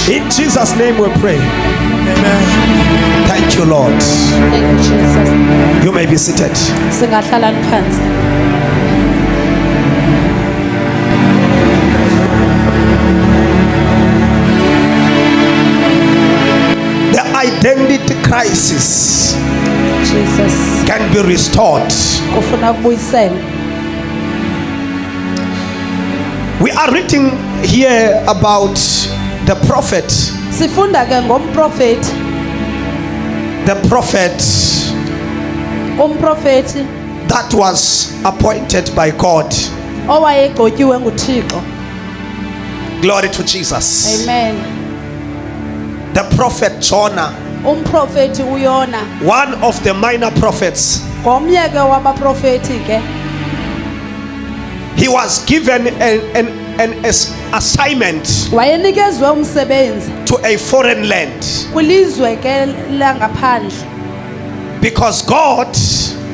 In Jesus' name we pray. Amen. Thank you, Lord. Thank you, Jesus. You may be seated. Singahlala phansi. The identity crisis Jesus. can be restored. Ufuna ukubuyisela. We are reading here about the prophet. Sifunda ke ngomprofeti. The prophet Umprofeti that was appointed by God. owayegqotyiwe nguThixo. Glory to Jesus. Amen. The prophet Jonah, Umprofeti uYona one of the minor prophets, ngomnye ke wabaprofeti ke. he was given an assignment Wayenikezwe umsebenzi to a foreign land kwilizwe ke langaphandle. because God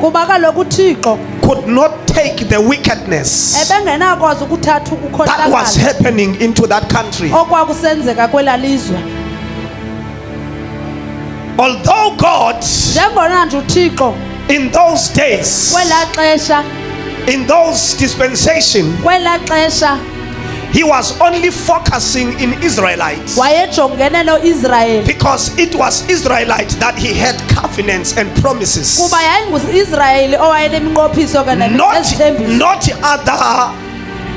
Kuba kaloku uThixo could not take the wickedness ebengenakwazi ukuthatha that was ukukhohlakala happening into that country. okwakusenzeka kwelalizwe. Although God Njengona nje uThixo in those days, kwela xesha in those dispensation, kwela xesha he was only focusing in Israelites wayejongene noIsrael because it was Israelite that he had covenants and promises, kuba yayinguIsrael owayeneminqophiso ke nezithembiso not other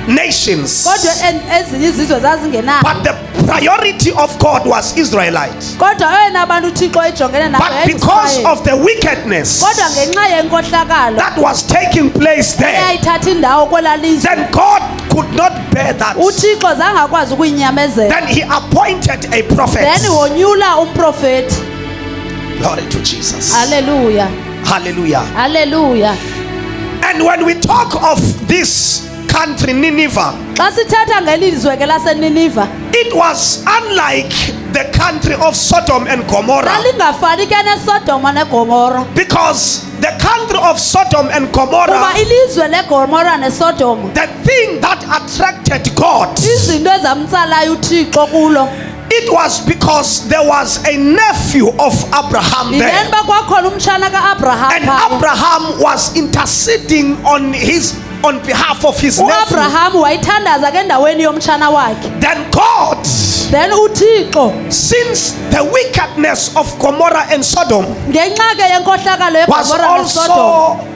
nations. kodwa ezinye izizwe zazingenayo. But the priority of God was Israelite. Kodwa oyena abantu uThixo ejongene nabo But because of the wickedness kodwa ngenxa yenkohlakalo that was taking place there, eyayithatha indawo kwelalizwe then God could not bear that. uThixo zangakwazi ukuyinyamezela. Then he appointed a prophet. Then wonyula umprofeti. Glory to Jesus. Hallelujah. Hallelujah. Hallelujah. And when we talk of this country, Nineveh, Xa sithatha ngelizwe ke laseNiniva it was unlike the country of Sodom and Gomorrah, lalingafani ke neSodoma neGomora. because the country of Sodom and Kuba Gomorrah, ilizwe leGomora neSodoma the thing that attracted God, izinto ezamtsalayo uThixo kulo it was because there was a nephew of Abraham there, yilento kwakhona umtshana kaAbraham and phaya. Abraham was interceding on behalf of his nephew. uAbraham wayithandaza ke endaweni yomtshana wakhe. Then God, Then uThixo since the wickedness of Gomorrah and Sodom ngenxa ke yenkohlakalo was yeGomora neSodoma also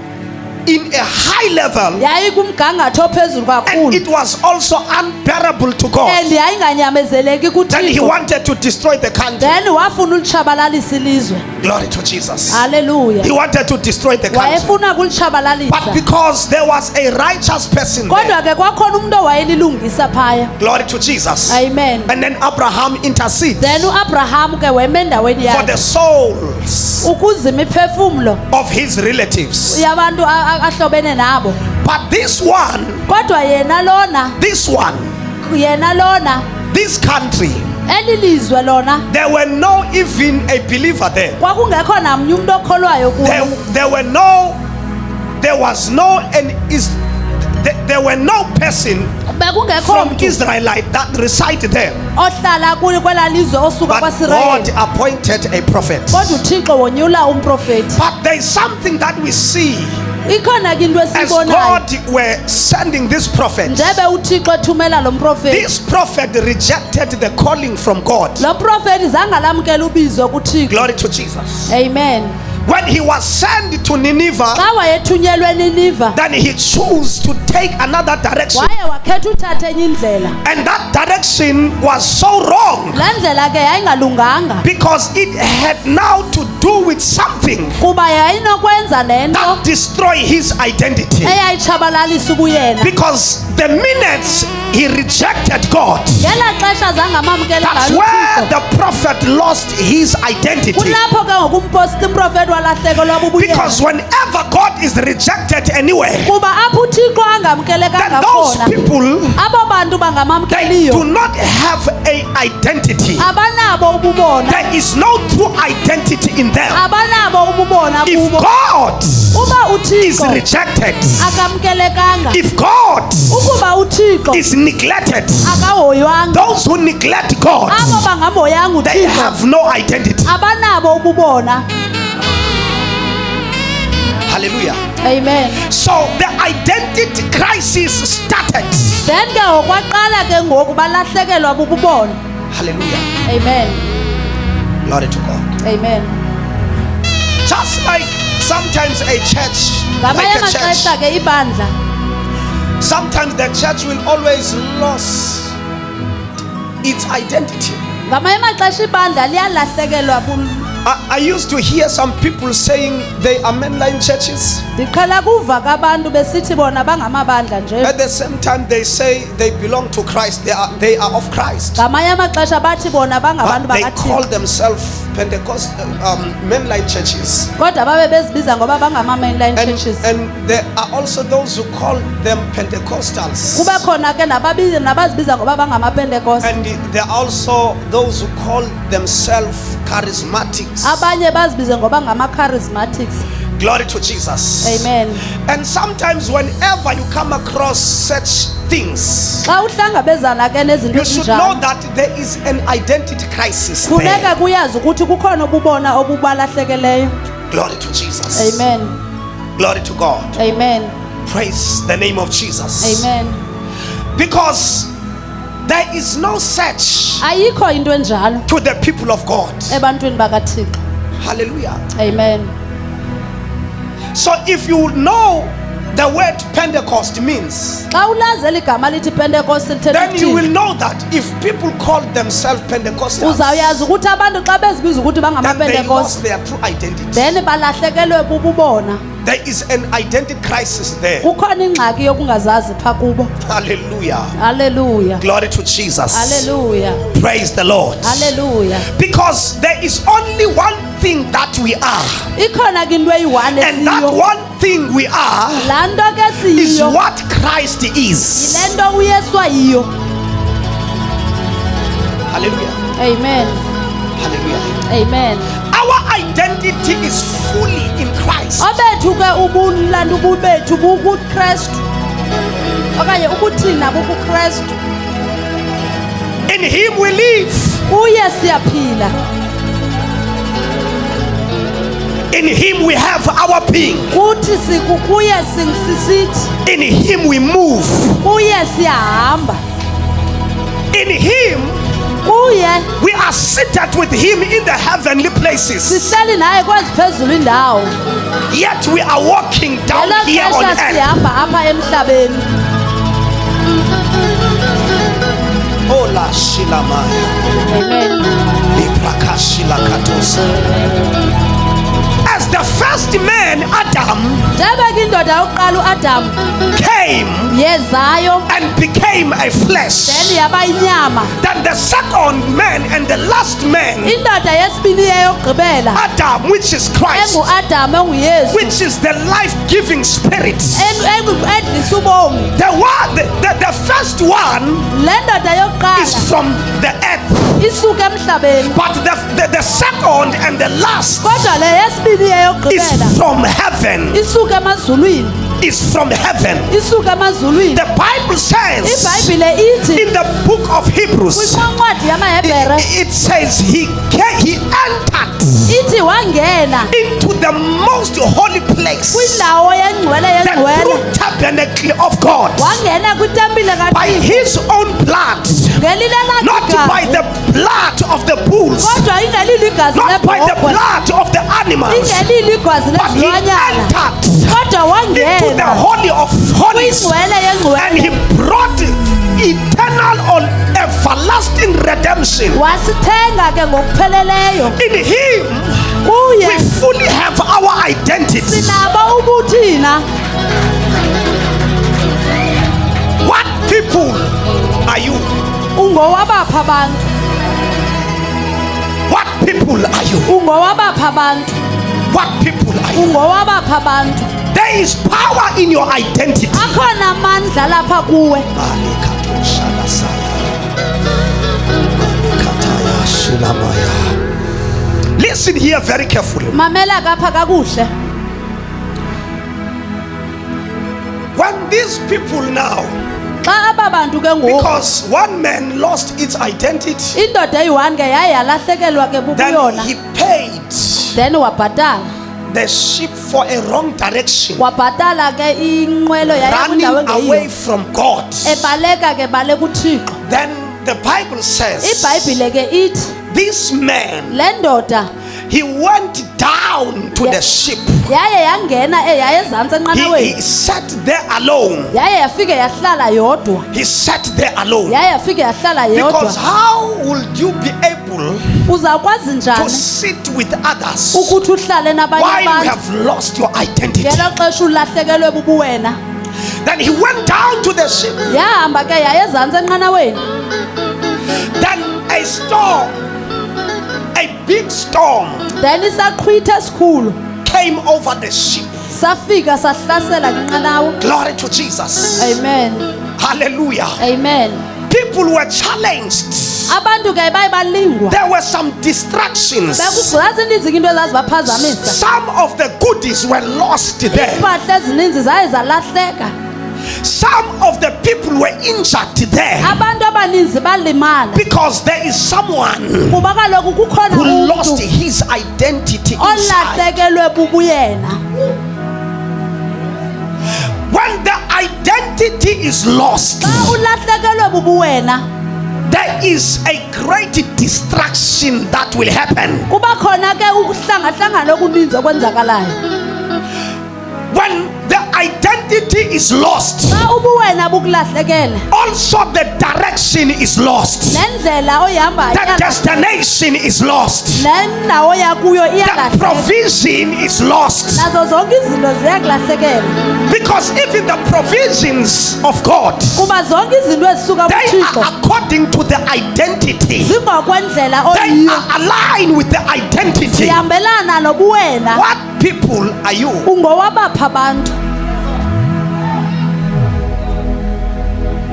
in a high level, yayikumgangatho ophezulu and kakhulu it was also unbearable to God, and yayinganyamezeleki then he kuThixo. wanted to destroy the country. Then wafuna ulitshabalalisa ilizwe. Glory to Jesus. Hallelujah. He wanted to destroy the country. Wayefuna But kulitshabalalisa. because there was a righteous person there, Kodwa ke kwakhona umuntu owayelilungisa phaya. glory to Jesus. Amen. And then Abraham intercedes Then uAbraham ke wema endaweni for the yakhe souls ukuzima imiphefumulo of his relatives. yabantu ahlobene nabo. But this one, Kodwa yena lona this country, elilizwe lona there were no even a believer there. kwakungekho namnye umuntu okholwayo kulo. There were no person Bekungekho from mntu Israelite that reside there. ohlala kwelalizwe osuka But kwaSirayeli. God appointed a prophet. Kodwa uThixo wonyula umprofeti. But there is something that we see Ikhona ke into as esibonayo. God were sending this prophet. Njebe uThixo ethumela lo mprofeti. This prophet rejected the calling from God. Lo mprofeti zange lamkela ubizo kuThixo. Glory to Jesus. Amen. When he was sent to Nineveh, Xa wayethunyelwe eNiniva then he chose to take another direction. waye wakhetha uthatha enye indlela. And that direction was so wrong Le ndlela ke yayingalunganga because it had now to do with something kuba yayinokwenza nento that destroy his identity. eyayitshabalalisa ubuyena. Because the minute he rejected God, Ngela xesha zangamamkela that's ngalo where uThixo. the prophet lost his identity. Kulapho ke ngokumposta umprofeti walahlekelwa Because bubuyena. whenever God is rejected anywhere, Kuba apho uThixo then angamkelekanga those khona people, abo bantu they do bangamamkeliyo not have a identity. abanabo ububona. There is no true identity in in them. abanabo ububona If kubo. God Uba is uThixo rejected, akamkelekanga, if God ukuba uThixo is neglected, akahoywanga, those who neglect God, abo bangamhoyanga they uThixo have no identity. abanabo ububona. Hallelujah. Amen. So the identity crisis started. Then ke okwaqala ke ngoku balahlekelwa bububona. Hallelujah. Amen. Glory to God. Amen. Just like sometimes a church, Ngamanye like a amaxesha church, ke ibandla sometimes the church will always lose its identity. ngamanye amaxesha ibandla liyalahlekelwa I used to hear some people saying they are mainline churches. ndiqhela kuva kabantu besithi bona bangamabandla nje. At the same time, they say they belong to Christ. They are of Christ. Ngamanye amaxesha bathi bona bangabantu But they call bakaThixo themselves Pentecostal mainline churches. kodwa babe bezibiza ngoba bangama-mainline churches. And there are also those who call them Pentecostals. Kube khona ke nabazibiza ngoba bangamapentekoste. And there are also those who call themselves charismatics. Abanye bazibize ngoba ngama-charismatics. Glory to Jesus. Amen. And sometimes whenever you come across such things, Xa uhlangabezana ke nezinto you should know ezinjalo that there is an identity crisis there. funeka kuyazi ukuthi kukhona ububona obubalahlekeleyo. Glory to Jesus. Amen. Glory to God. Amen. Praise the name of Jesus. Amen. Because there is no search Ayikho into enjalo to the people of God. ebantwini bakaThixo. Hallelujah. Amen. So if you know the word Pentecost means, Xa ulazela igama lithi Pentecost lithetha then you will ukuthini, know that if people call themselves Pentecostals, uzawuyazi ukuthi abantu xa bezibiza ukuthi then they lost bangamapentekoste their true identity. then balahlekelwe bububona. There is an identity crisis there. Kukhona ingxaki yokungazazi pha kubo. Hallelujah. Hallelujah. Glory to Jesus. Hallelujah. Praise the Lord. Hallelujah. Because there is only one thing that we are, Ikhona ke into eyi-one and that esiyo. one thing we are Laa nto ke is siyiyo what Christ is. yile nto uyesu ayiyo. Hallelujah. Amen. Hallelujah. Amen. Our identity is fully in Christ. Obethu ke ubulantu ububethu bukuKristu okanye ubuthina bukuKristu. In Him we live. Kuye siyaphila, In Him we have our being. kuthi kuye sisithi, In Him we move. kuye siyahamba, In Him kuye we are seated with Him in the heavenly places. sihleli naye kweziphezulu indawo. Yet we are walking down Ngelo here on xesha earth. sihamba apha emhlabeni. Ola shilamaya. Amen. Iprakashila katosa. As the first man, Adam, Njengoba ke indoda yokuqala uAdamu came yezayo and became a flesh, then yaba inyama, then the second man and the last man, indoda yesibini yeyokugqibela Adam, which is Christ, enguAdamu enguYesu which is the life-giving spirit. edlisa ubomi. The first one Le ndoda is yokuqala from the earth, isuka emhlabeni but the second and the last kodwa le yesibini is yeyokugqibela from heaven. isuka emazulwini, Is from heaven. isuka emazulwini. The Bible says iBhayibhile ithi in the book of Hebrews, kwincwadi yamaHebhere it says he entered ithi wangena into the most holy place, kwindawo yengcwele the yengcwele, true tabernacle of God, wangena kwitempile by kaThixo his own blood, ngelile not lakhe by igazi, the blood of the bulls, kodwa ingelilo igazi not by the lebhokhwe, blood of the animals, ingelilo igazi but he lezilwanyana, entered kodwa into the wangena holy of holies, kwingcwele and yengcwele he brought eternal or everlasting redemption. wasithenga ke ngokupheleleyo. In him Kuye we fully have our identity. sinabo ubuthina. What people are you? Ungowabapha abantu, What people are you? ungowabapha abantu, What people are you? ungowabapha abantu. There is power in your identity. Akhona amandla lapha kuwe. listen here very carefully. mamela kapha kakuhle. When these people now, Xa aba bantu ke ngoku because one man lost its identity, indoda eyi-1 ke yaye yalahlekelwa ke then bubuyona, he paid then wabhatala the ship for a wrong direction, wabhatala ke inqwelo yaya kwindawo running away engeyiyo, from God. ebaleka ke baleka uThixo. Then the Bible says iBhayibhile ke ithi this man, le ndoda he went down to Yeah. the ship. yaye yangena yaye ezantsi He enqanaweni, sat there alone. yaye yafike yahlala yodwa, He sat there alone. yaye yafike yahlala Because yodwa. how would you be able Uzawukwazi to njani sit with others ukuthi uhlale nabanye while you abantu have lost your identity? ngelo xesha ulahlekelwe bubuwena? Then he went down to the ship. Yahamba ke yaye ezantsi enqanaweni, Then a storm, a big storm then isaqhwitha esikhulu came over the ship. safika sahlasela kwinqanawa. Glory to Jesus. Amen, Hallelujah. amen. People were challenged. Abantu ke baye balingwa, There were some distractions. zazininzi ke into ezazibaphazamisa, Some of the goodies were lost there. iimpahla ezininzi zaye zalahleka, Some of the people were injured there. abantu abaninzi balimala Because there is someone kuba kaloku kukhona who lost umntu his identity inside. olahlekelwe bubuyena. When the identity is lost, Xa ulahlekelwe bubuwena there is a great distraction that will happen. kuba khona ke ukuhlangahlangana okuninzi okwenzakalayo. When the identity is lost, Xa ubuwena bukulahlekele, also the direction is lost. nendlela oyihambayo The destination is lost. nendawo yakuyo The iyalahleka, provision is lost. nazo zonke izinto ziyakulahlekela Because even the provisions of God, kuba zonke izinto ezisuka they kuThixo are according to the identity. zingokwendlela They oyiyo, are aligned with the identity. zihambelana nobuwena. What people are you? Ungowabapha abantu,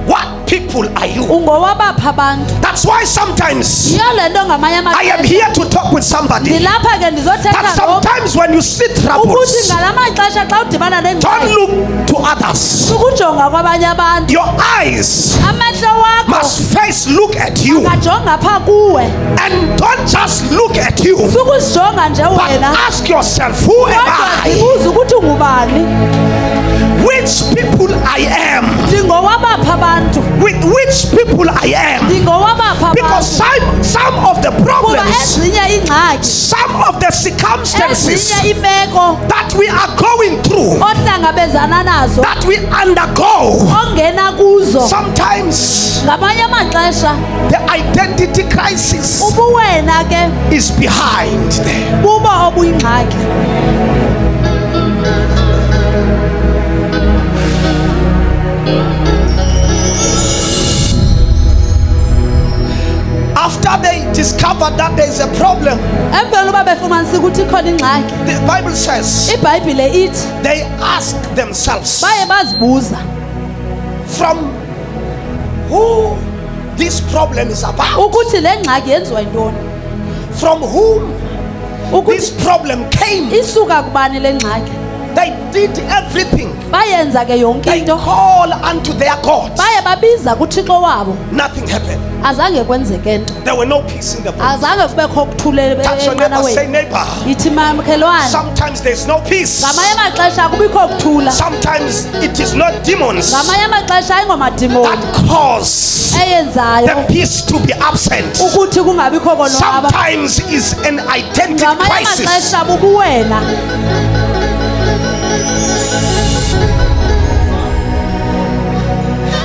What people are you? ungowabapha abantu. That's why sometimes Yiyo le nto ngamanye I am amaxesha here to talk with somebody. ndilapha ke That ndizothetha ngomntu sometimes when you see ukuthi troubles, ngala maxesha xa udibana don't nengxaki look to others. sukujonga kwabanye abantu, Your eyes amehlo wakho must first look at you. akajonga phaa kuwe, And don't just look at you, sukuzijonga nje but wena, ask yourself, who am kodwa I? zibuze ukuthi ungubani. Which people I am? Ndingowabapha abantu, With which people I am? ndingowabapha Because abantu some of the kuba problems, ezinye iingxaki, some of the circumstances ezinye imeko that we are going through, ohlangabezana nazo, that we undergo, ongena kuzo, sometimes ngamanye amaxesha the identity crisis ubuwena ke is behind there. bubo obuyingxaki. After they discovered that there is a problem, Emveni uba befumanisika ukuthi ikhona ingxaki, the Bible says iBhayibhile ithi they ask themselves, baye bazibuza from who this problem is about, ukuthi le ngxaki yenziwa yintoni, from whom this ukuthi problem came. isuka kubani le ngxaki. They did everything. Bayenza ke yonke They into, call unto their God. baye babiza kuThixo wabo, Nothing happened. azange kwenzeke nto, There were no peace in the boat. azange kubekho ukuthule Touch your neighbor, say enqanaweni. neighbor. Yithi makhelwane, Sometimes there's no peace. ngamanye amaxesha akubikho kuthula, Sometimes it is not demons ngamanye amaxesha ayingomadimoni that cause eyenzayo the peace to be absent. ukuthi kungabikho konwaba, Sometimes it's an identity ngamanye crisis. amaxesha bubuwena.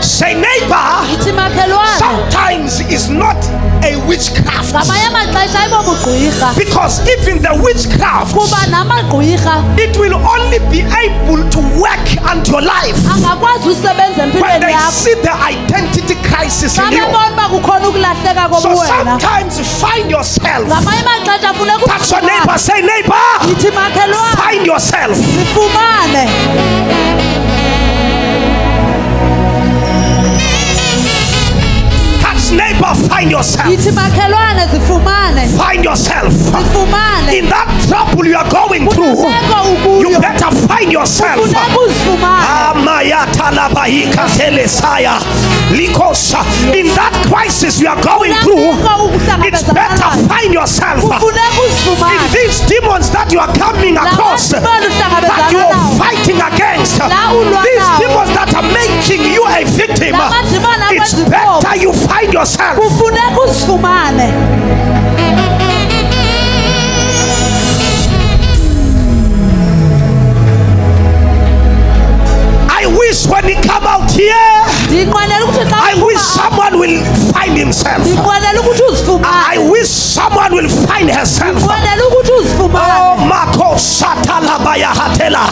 Say neighbor. Yithi makhelwane, Sometimes it's not a witchcraft. ngamanye amaxesha ayibobugqwirha, Because even the witchcraft, kuba namagqwirha it will only be able to work unto your life angakwazi usebenza when empilweni they yakho see the identity crisis in xa you. bebona uba kukhona ukulahleka So kobuwena. sometimes you find yourself. Ngamanye amaxesha funeka Touch your neighbor, uzifumane. say neighbor. Yithi makhelwane, Find yourself. zifumane. Touch neighbor, find yourself. Yithi makhelwane, zifumane. Find yourself zifumane in that trouble you are going through. kwimeko You ukuyo better find yourself. kufuneka uzifumane In that crisis you are going through, it's better find yourself. kufuneka uzifumane In these demons that you are coming across, that you are fighting against, these demons that are making you a victim, it's better you find yourself. kufuneka uzifumane. I wish when he come out here, ndinqwenela ukuthi xa I wish someone will find himself. ndinqwenela ukuthi I uzifumane wish someone will find herself. ndinqwenela ukuthi Oh, uzifumane Mako Satalabaya Hatela.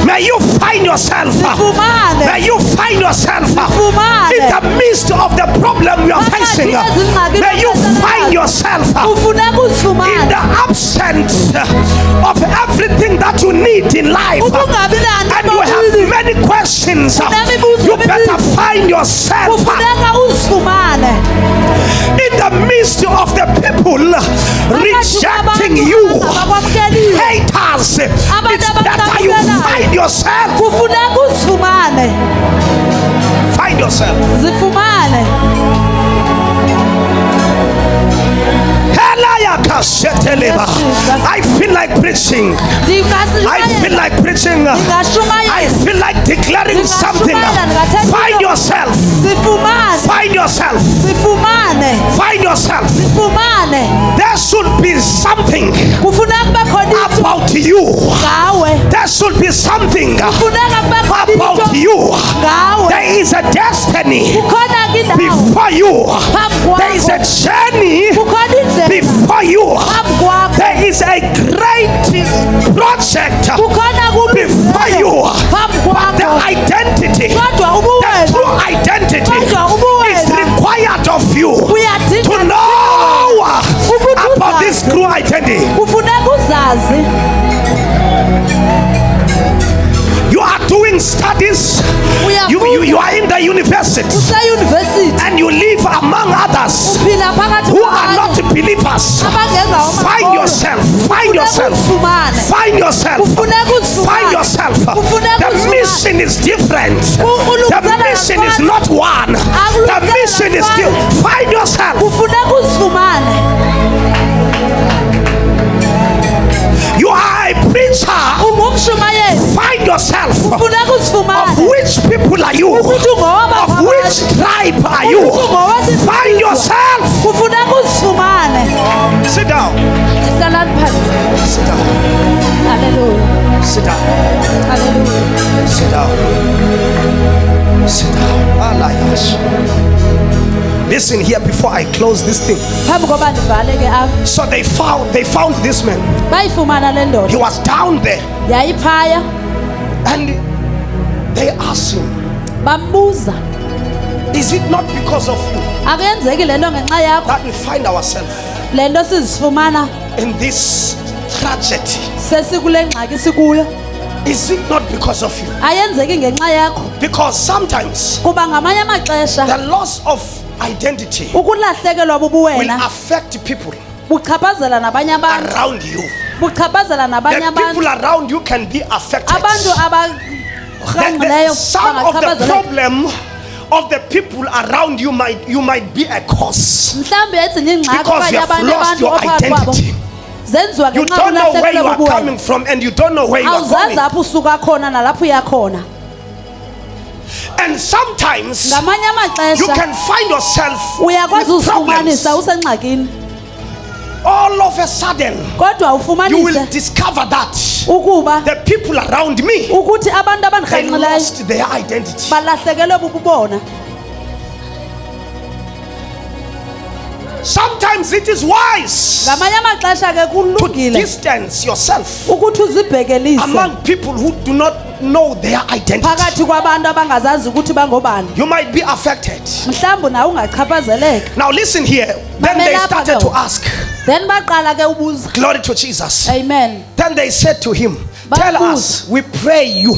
May you find yourself. May zifumane you find yourself in the midst of the problem you are facing. May you find yourself kufuneka in uzifumane the absence of everything that you need in life. ukungabi And you have nanto many questions. You better find yourself kufuneka uzifumane in the midst of the people rejecting you. abakwamkeliyo Haters, it's better you find yourself. kufuneka uzifumane Find yourself. zifumane I feel like preaching. I feel like preaching. I feel like declaring something. Find yourself. zifumane Find yourself. zifumane Find yourself. zifumane There should be something kufuneka kube khona into about you. ngawe There should be something kufuneka kube khona about into you. ngawe There is a destiny kukhona indawo before you. phambi There is a kwakho journey kukhona indlela before you. phambi kwakho There is a great project kukhona before you. phambi But the kwakho identity, kodwa the ubuwena true identity kodwa is ubuwena required of you to uyadinga know about this uzazi. true identity. kufuneka uzazi You are doing studies. You are in the university useyunivesithi and you live among others uphila phakathi who are kwabanye not believers. abangenza Find yourself. Find yourself. uzifumane Find yourself. kufuneka Find uzifumane yourself. kufuneka The uzifumane mission is different. The ulungiselela mission is lwakho. not one. The mission is still. Find yourself. kufuneka uzifumane You are a preacher. ungumshumayeli Find yourself. kufuneka Of uzifumane which people are you? ukuthi ungoba Of which tribe are you? Find yourself. kufuneka uzifumane Sit down. hlalani phansi Sit down. haleluya Sit down. haleluya Sit down. Sit down. Alayash. Listen here before I close this thing. phambi koba ndivale ke apha So they found this man. bayifumana le He ndoda was down there yayiphaya and they asked him, bambuza is it not because of you akuyenzeki le nto ngenxa yakho that we find ourselves le nto sizifumana in this tragedy? sesikule ngxaki sikuyo Is it not because of you? ayenzeki ngenxa yakho Because sometimes kuba ngamanye amaxesha the loss of identity ukulahlekelwa will bubuwena affect people buchaphazela nabanye abantu around you. buchaphazela nabanye The abantu people around you can be affected. abantu abarhanqileyo Some of the bangachaphazeleka problem of the people around you might be a cause mhlawumbi ezinye iingxaki because you okanye have abanye lost abantu your ophaa kwabo identity. zenziwa You ngenxa don't know where you ulahlekelwe are bubuwena coming from and you don't know where you are awuzazi going. apho usuka khona nalapho uya khona And sometimes ngamanye you amaxesha can find yourself uyakwazi with problems. uzifumanisa usengxakini All of a sudden kodwa you will ufumanise discover that ukuba the people around me, ukuthi abantu they abandirhanqileyo lost their identity. balahlekelwe bububona Sometimes it is wise ngamanye amaxesha ke to kulungile distance yourself ukuthi uzibhekelise among people who do not know their identity. phakathi kwabantu abangazazi ukuthi bangobani You might be affected. mhlawumbi nawe ungachaphazeleka Now listen here. Then they Mamelapha started ke. to ask. then baqala ke ubuza Glory to Jesus. amen Then they said to him, tell Babuza. us, we pray you,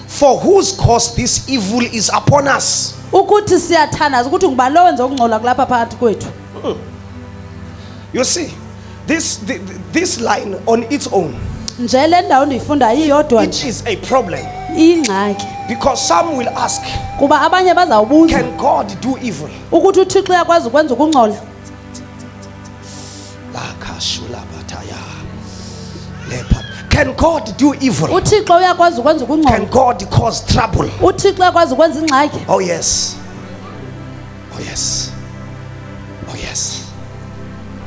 for whose cause this evil is upon us. ukuthi siyathandaza ukuthi ngubani lo wenza ukungcola kulapha phakathi kwethu You see, this line on its own, nje le ndawo ndiyifunda iyodwa it nje is a problem. iyingxaki Because some will ask, kuba abanye bazawubuza can God do evil? ukuthi uthixo uyakwazi ukwenza ukungcola. Can God do evil? uthixo uyakwazi ukwenza Can ukungcola. God cause trouble? uthixo uyakwazi ukwenza ingxaki. Oh yes. Oh yes. Oh yes.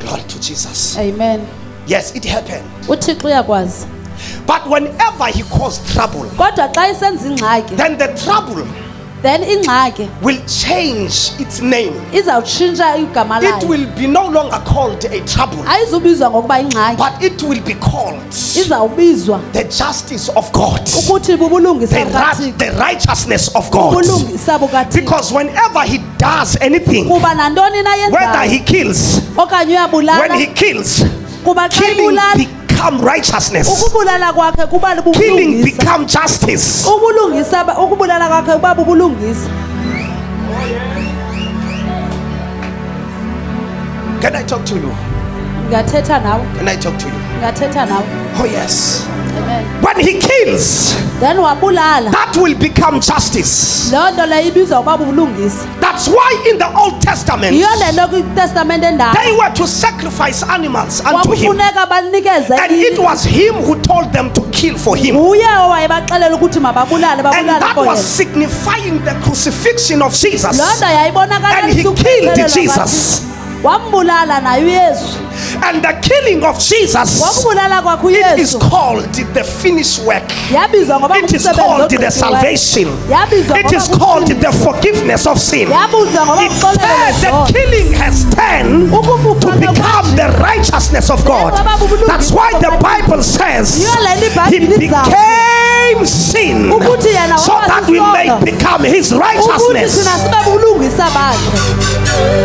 Glory to Jesus. Amen. Yes, it happened. uthixo uyakwazi, But whenever he caused trouble, kodwa xa isenza ingxaki then the trouble then ingxaki will change its name. izawutshintsha igama It layo. will be no longer called a trouble, ayizubizwa ngokuba ingxaki, but it will be called izawubizwa the justice of God, ukuthi bubulungisa bukathixo, the righteousness of God. ubulungisa bukathixo. Because whenever he does anything, kuba nantoni na whether he yenzayo kills, okanye when he uyabulala, kills, kuba xa killing ibulala become righteousness. ukubulala kwakhe kuba Killing bubulungisa. become justice. Ukubulala kwakhe kuba bubulungisa. Can I talk to you? Ngathetha nawe, Can I talk to you? ngathetha nawe. Oh yes. Amen. When he kills, Then wabulala, that will become justice. loo nto leyo ibizwa ukuba bubulungisa. That's why in the Old Testament Yiyo le nto kwitestamente endala they were to sacrifice animals unto him, kwakufuneka banikeze and it was him who told them to kill for him. nguye owayebaxelela ukuthi mababulale And babulale that for was yena. signifying the crucifixion of Jesus. Loo nto yayibonakalisa And he killed ukuphelelwa Jesus. kwaThixo. Wambulala naye uYesu. And the killing of Jesus, Ngokubulala kwakhe it is uYesu called the finished work. yabizwa ngoba It is ngumsebenzi called the ogqithiweyo. salvation. Yabizwa It ngoba is called ngumsebenzi. the forgiveness of sin. Yabuzwa ngoba It ngumxolelo the wezono. killing has turned to become the righteousness of God. That's why the Bible says he became sin Ukuthi yena so waba that we may sisono. become his ukuthi righteousness. thina sibe bubulungisa bakhe.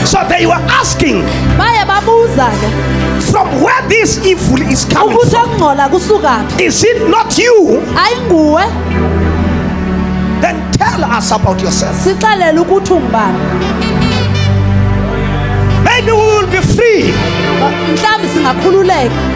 So they were asking Baye babuza ke from where this evil is coming ukuthi from. okungcola kusuka phi. Is it not you? Ayinguwe, Then tell us about yourself. sixelele ukuthi ungubani. Maybe we will be free. Mhlawumbi singakhululeka.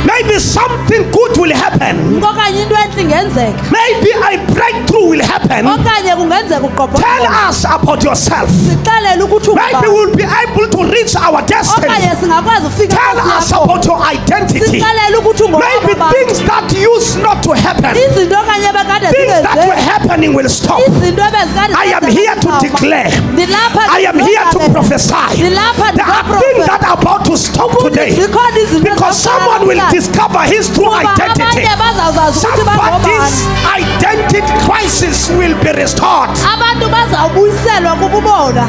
Maybe something good will happen. Okanye into entle ingenzeka. Maybe a breakthrough will happen. Okanye kungenzeka uqobo. Tell us about yourself. Sixelele ukuthi Maybe ungubani. we'll be able to reach our destiny. Okanye singakwazi ufika Tell us about your identity. Sixelele ukuthi Maybe ungubani. things that used not to happen, Izinto okanye bekade things that were zingenzeki. happening will stop. Izinto ebezikade I am here to declare. Ndilapha I am here to prophesy. Ndilapha There are things that are about to stop today zikhona izinto because someone will discover his true identity. abanye bazawuzazi ukuthi Somebody's bangobani. identity crisis will be restored. Abantu bazawubuyiselwa kububona.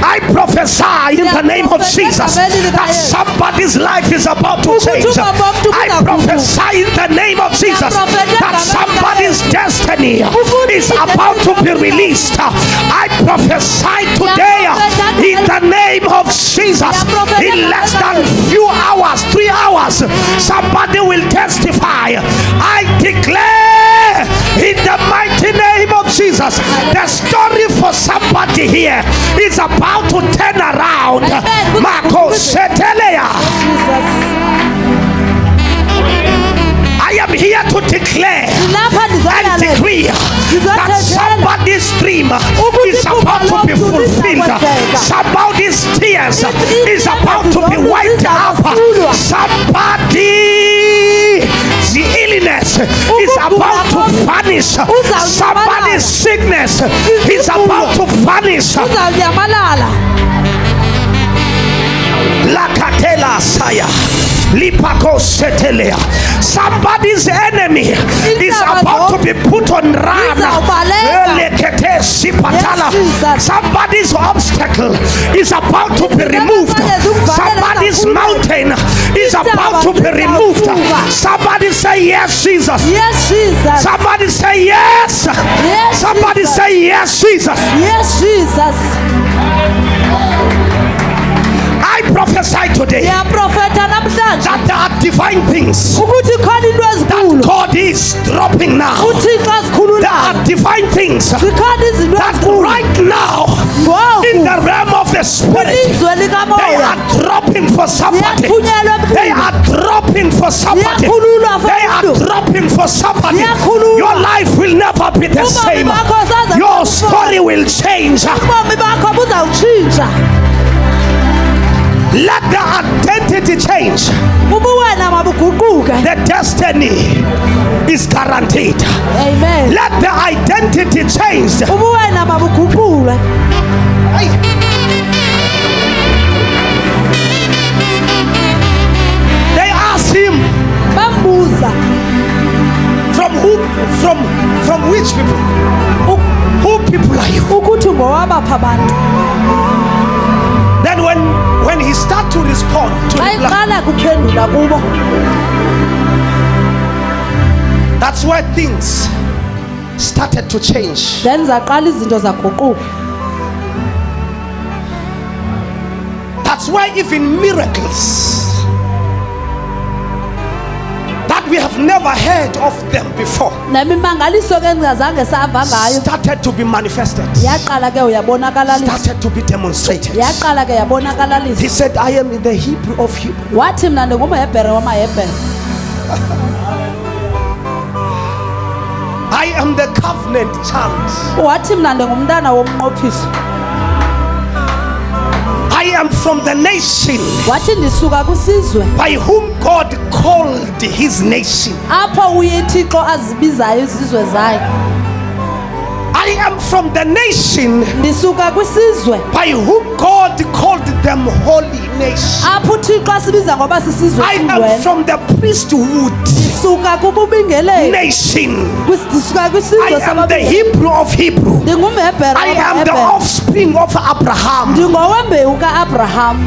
I prophesy in the name of Jesus that somebody's life is about to change. I prophesy in the name of Jesus that somebody's destiny is about to be released. I prophesy today in the name of Jesus. In less than few hours, 3 hours, somebody will testify. I declare in the mighty name of Jesus, the story for somebody here is about to turn around. Marco Setelea. I am here to declare and decree that somebody's dream is about to be fulfilled. Somebody's tears is about to be wiped out. Somebody's illness is about to vanish. Somebody's sickness is about to vanish. Lakatela saya. Lipako setelea. Somebody's enemy is about to be put on run. Elekete sipatala. Somebody's obstacle is about to be removed. Somebody's mountain is about to be removed. Somebody say yes, Jesus. Yes, Jesus. Somebody say yes. Yes, Somebody Jesus. say yes, Jesus. Yes, Jesus. I prophesy today. Ya profeta namhlanje. namhlanje that there are divine things ukuthi khona into that ezikhulu God is dropping now. uthixo There azikhululayo are divine things zikhona izinto that ezikhulu right now in ngoku the realm of the spirit kwilizwe they likamoya are dropping for somebody. ziyathunyelwa They emntwini are dropping for somebody. ziyakhululwa They are fomntu dropping for somebody. Ziyakhululwa. Your life will never be the ubomi same. bakho soze Your bufane. story will change. ubomi bakho buzawutshintsha Let the identity change. ubuwena mabuguquke The destiny is guaranteed. amen Let the identity change. ubuwena mabuguqulwe They asked him, bambuza from who? From which people? Who people are you? ukuthi ngowabapha abantu Then when he started to respond to xa reply, iqala kuphendula kubo that's where things started to change. then zaqala izinto zaguquka That's why even miracles that we have never heard of them before nemimangaliso ke ngazange sava ngayo started to be manifested, yaqala ke uyabonakaliswa started to be demonstrated. yaqala ke yabonakaliswa He said, I am the Hebrew of Hebrew. wathi mna ndingumhebhere wamahebhere I am the covenant child. wathi mna ndingumntana womnqophiso I am from the nation wathi ndisuka kwisizwe by whom God called his nation. apho uyithixo azibizayo izizwe zayo I am from the nation ndisuka kwisizwe by whom God called them holy nation. apho uthixo asibiza ngoba sisizwe I am singcwele from the priesthood ndisuka kububingeleli nation. ndisuka I kwisizwe am the sababingeleli Hebrew of Hebrew. ndingumhebhere I am the wamahebhere offspring of Abraham. ndingowembewu ka-abraham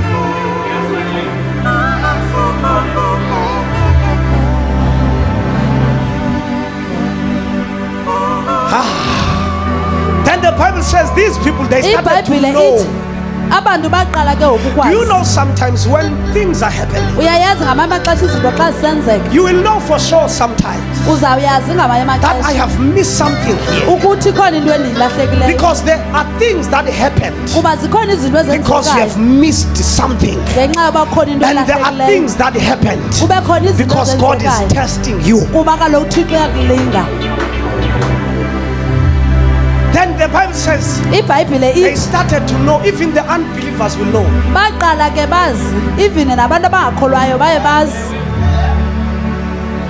Then the Bible says these people, they started to ibhayibhile know. ithi abantu baqala ke Do you ngokukwazi know sometimes when things are happening, uyayazi ngamanye amaxesha izinto xa zisenzeka you will know for sure sometimes uzawuyazi ngamanye that I amaxesha have missed something here. ukuthi khona into endiyilahlekileyo Because there are things that happened kuba zikhona izinto because you ezenzekayo have missed something. ngenxa yoba kukhona into And there are elahlekileyo things that happened kube khona izinto because God is ezenzekayo testing you. kuba kaloku uthixo uyakulinga Then the Bible says ibhayibhile they ithi started to know, even the unbelievers will know baqala ke bazi even nabantu abangakholwayo baye bazi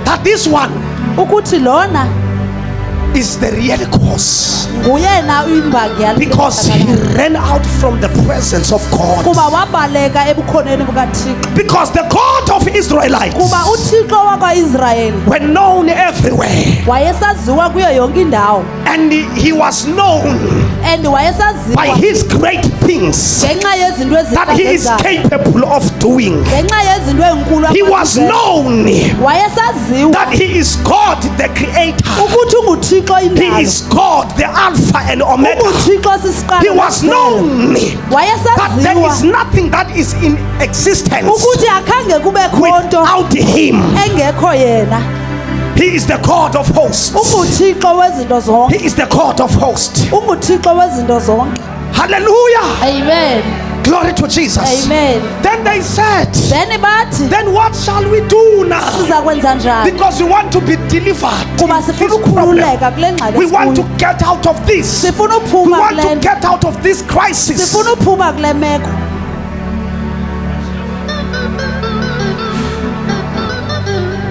that this one ukuthi lona is the real cause. nguyena imbangi yale Because he ran out from the presence of God. kuba wabaleka ebukhoneni bukathixo Because the God of Israelites kuba uthixo wakwaIsrayeli were known everywhere. wayesaziwa kuyo yonke indawo And he was known and by wayesaziwa his great things ngenxa yezinto that he is ezizenzayo capable of doing. ngenxa yezinto ezinkulu He was akwazileyo. known wayesaziwa that he is God, the creator. ukuthi unguthixo He indalo is God, the Alpha and Omega. unguthixo sisiqalo He was nesiqalo. known that there is wayesaziwa nothing that is in existence ukuthi akhange kubekho nto without him. engekho yena He is the God of hosts. unguthixo wezinto zonke He is the God of hosts. unguthixo wezinto zonke Hallelujah. amen Glory to Jesus. amen Then they said, then bathi then what shall we do now? siza kwenza njani Because we want to be delivered. kuba in sifuna this problem. ukukhululeka kule ngxaki We want to esikuyo. get out of this. sifuna We uphuma want kule to nto get out of this crisis. sifuna uphuma kule meko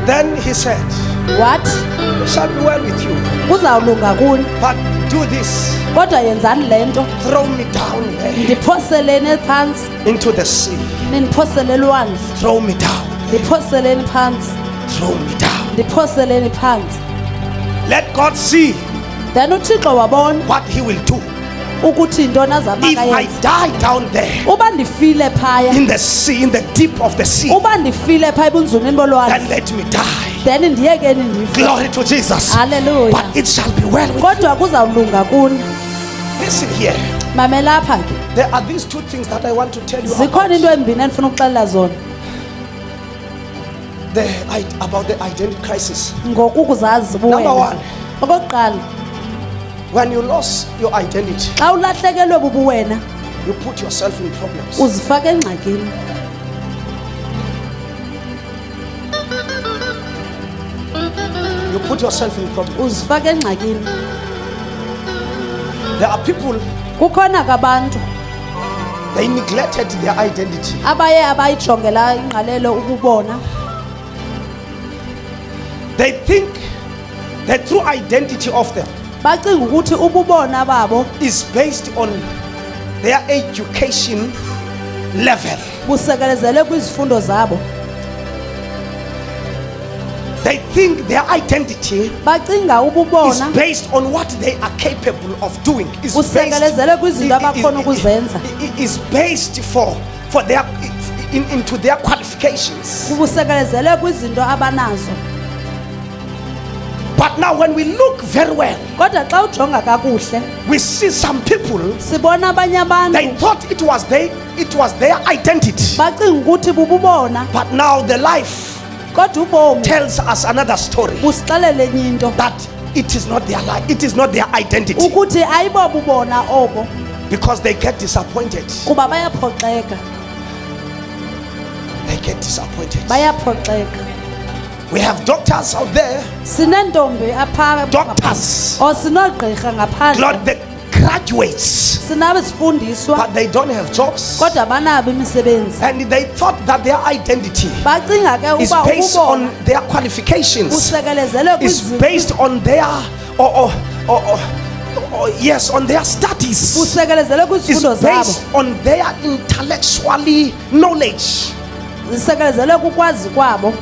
Then he said, wathi it shall be well with you. kuzawulunga kuni But do this. kodwa yenzani le nto Throw me down there ndiphoseleni phantsi into the sea. nindiphosele elwandle Throw me down. ndiphoseleni phantsi Throw me down. ndiphoseleni phantsi Let God see then uthixo wabona what he will do. ukuthi yintoni azama If I kayenza die down there uba ndifile phaya in the sea, in the deep of the sea, uba ndifile phaya ebunzulwini bolwandle then let me die. then ndiyekeni ndife Glory to Jesus. Hallelujah. But it shall be well with kodwa kuzawulunga kuni you. Listen here. mamela apha ke There are these two things that I want to tell you zikhona about. into embini endifuna ukuxelela zona about the identity crisis. ngokuzazi Number ubuwena. one. Okokuqala, When you lost your identity, xa ulahlekelwe bubuwena you put yourself in problems. uzifaka engxakini. You put yourself in problems. Uzifaka engxakini. There are people, Kukhona ke abantu they neglected their identity. abaye abayijongela ingqalelo ukubona. They think the true identity of them Bacinga ukuthi ububona babo is based on their education level. busekelezele kwizifundo zabo. They think their identity Bacinga is ububona based on what they are capable of doing. busekelezele kwizinto abakhona ukuzenza. Is based for their into their qualifications. Busekelezele kwizinto abanazo. But now when we look very well, Kodwa xa ujonga kakuhle we see some people, sibona abanye they abantu thought it was their identity. bacinga ukuthi bububona, But now the life kodwa ubomi tells us another story, busixelela enye into that it is not their life, it is not their identity, ukuthi ayibo bubona obo, because they get disappointed. kuba bayaphoxeka. They get disappointed. Bayaphoxeka. We have doctors out there, Sinentombi apha, doctors, o sinogqirha ngaphandle, Lord, the graduates, sinabezifundiswa but they don't have jobs. kodwa banabo imisebenzi. And they thought that their identity Bacinga ke is uba based ububona on their qualifications, busekelezele is kwizinto, based on their yes, on their studies, busekelezele is kwizifundo zabo, based on their intellectually knowledge. zisekelezele kukwazi kwabo.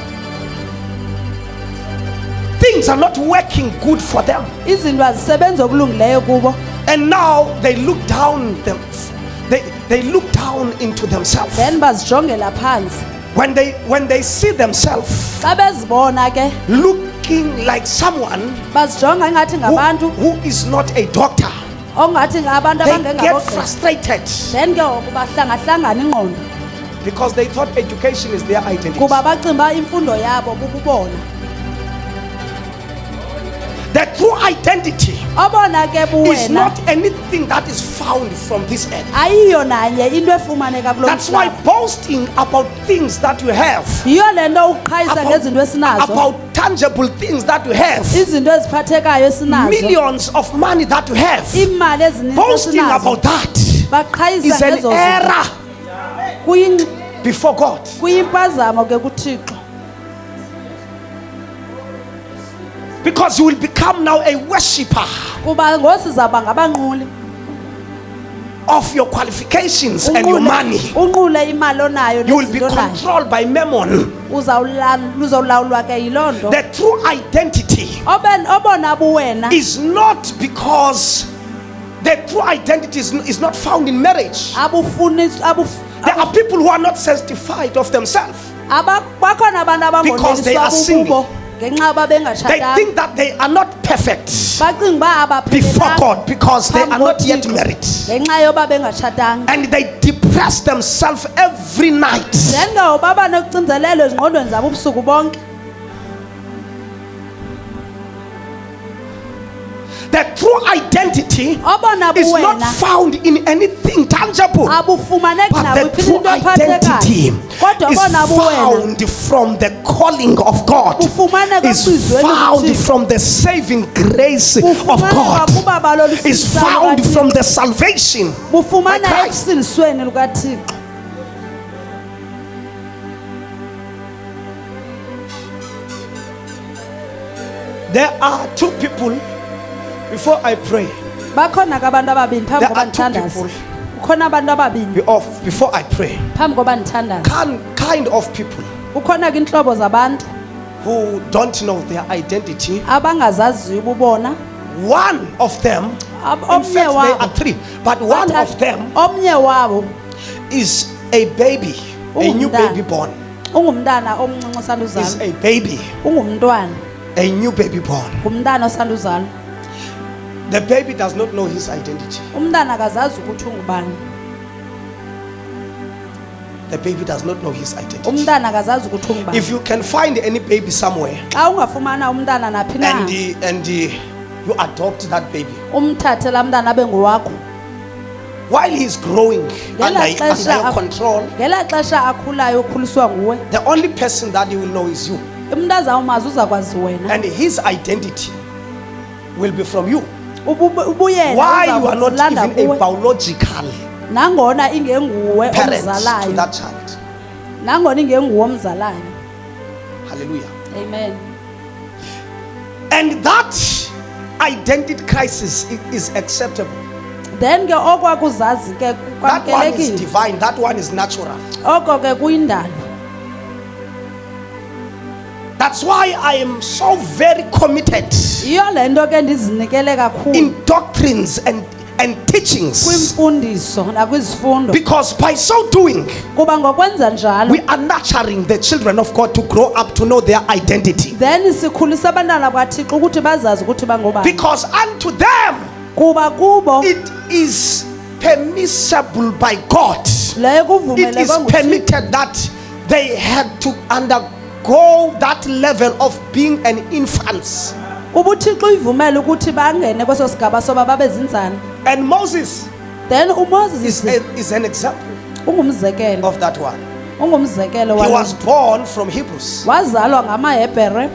Things are not working good for them, Izinto azisebenzi okulungileyo kubo. and now they look down them. They look down into themselves. Then bazijongela phansi. When they see themselves Xa bezibona ke looking like someone bazijonga ingathi ngabantu who is not a doctor, ongathi ngabantu they get abangengabogqirha. frustrated Then ke ngoku bahlangahlangana ingqondo because they thought education is their identity. kuba bacinga uba imfundo yabo bububona. The true identity Obona ke is buwena not anything that is found from this earth. ayiyo nanye into efumaneka kulo That's why mhlaba. boasting about things that you have, Yiyo le nto ukuqhayisa ngezinto esinazo, about tangible things that you have, izinto eziphathekayo esinazo, millions of money that you have, imali ezininzi boasting esinazo, about that baqhayisa is an ngezo zinto. error before God. Kuyimpazamo ke kuThixo, Because you will become now a worshipper kuba ngosizaba ngabanquli of your qualifications and your money. unqule imali onayo You will be nezinto onayo, controlled by mammon. uzawulawulwa ke yiloo nto. The true identity Obona buwena is not because the true identity is not found in marriage. There are people who are not sanctified of themselves. bakhona abantu Because they are abangoneliswa bububo ngenxa yoba They bengatshatanga. think that they are not perfect Bacinga uba before abaphelelanga God because they are not yet phambi married. koThixo ngenxa yoba bengatshatanga. And they depress themselves every night. Then ngoba banokucinzelelo ezingqondweni zabo ubusuku bonke. The true identity Obona is not buwena found in anything tangible. abufumaneki But nakwiphi the true into identity ephathekayo, kodwa is obona buwena found from the calling of God, bufumaneka is kwizwi found elikuThixo, from the saving grace of bufumaneka God, kuba balo is lusisayo found lukaThixo, from the salvation by bufumana Christ. ekusindisweni lukaThixo. There are two people before I pray. Bakhona ke abantu ababini phambi There koba are two ndithandaze. people Kukhona abantu ababini before I pray. phambi koba ndithandaze. Kind of people Kukhona ke intlobo zabantu who don't know their identity. abangazaziyo ububona. One of them, in fact, there are three, but one of them omnye wabo is a baby, a new baby born. ungumntana omncinci osanda Is uzalwa. a baby, Ungumntwana, a new baby born. ngumntana osanda uzalwa. The baby does not know his identity. Umntana akazazi ukuthi ungubani. The baby does not know his identity. umntana akazazi ukuthi ungubani. If you can find any baby somewhere Xa ungafumana umntana naphi na and you adopt that baby, umthathe laa mntana abe ngowakho, while he's growing under your control, ngelaa xesha akhulayo ukhuliswa nguwe, the only person that he will know is you. umntu azawumazi uzakwazi wena. And his identity will be from you. Ubuyena Why you are not uzawuzilanda even a kuwe. biological Nangona ingenguwe parent to omzalayo, that child. nangona ingenguwe omzalayo. Hallelujah. Amen. And that identity crisis is acceptable. Then ke okwa kuzazi ke That one is kwamkelekile, divine. That one is natural. oko ke kuyindalo. That's why I am so very committed Yiyo le nto ke ndizinikele kakhulu in doctrines and teachings. kwimfundiso nakwizifundo, Because by so doing, kuba ngokwenza njalo we are nurturing the children of God to grow up to know their identity. then sikhulisa abantwana bakaThixo ukuthi bazazi ukuthi bangobani. Because unto them Kuba kubo it is permissible by God. leyo It kuvumeleke is nguThixo. permitted that they had to undergo that level of being an infant. ubuThixo ivumele ukuthi bangene kweso sigaba soba babe zinzana. And Moses Then uMoses is an example ungumzekelo, of that one. ungumzekelo He walo. was born from Hebrews, Wazalwa ngamaHebhere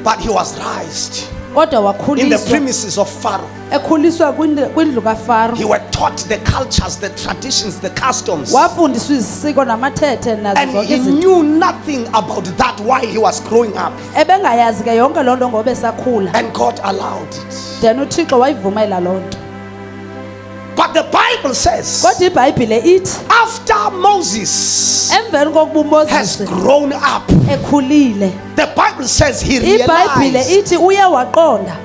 but he was raised kodwa in the wakhuliswa, premises of Pharaoh. ekhuliswa kwindlu kaFaro. He were taught the cultures, the traditions, the customs, Wafundiswa izisiko namathethe nazo and zonke he izinto. knew nothing about that while he was growing up. Ebengayazi ke yonke loo nto ngoba esakhula. And God allowed it. Then uThixo wayivumela loo nto. But the Bible says, Kodwa iBhayibhile ithi after Moses emveni kokuba has uMoses grown up, ekhulile, the Bible says he iBhayibhile realized, ithi uye waqonda,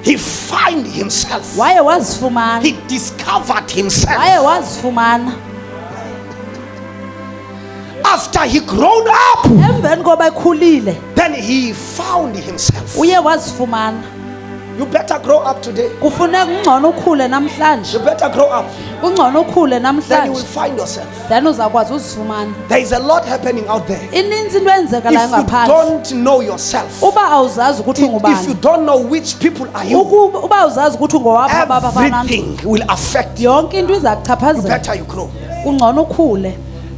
he found himself, waye wazifumana, he discovered himself. waye wazifumana. After he grown up, Emveni koba ekhulile then he found himself. uye wazifumana. You better grow up today. Kufuneka ungcono ukhule namhlanje, You better grow up. ungcono ukhule Then you will namhlanje, find yourself. then uzakwazi uzifumana. There is a lot happening out there. Ininzi into eyenzekalayo If you ngaphandle. don't know yourself, Uba awuzazi ukuthi if you ungubani, don't know which people are you, uba awuzazi ukuthi ungowaphi abafana, everything will affect you. yonke into iza kuchaphazela. Better you grow. Ungcono ukhule.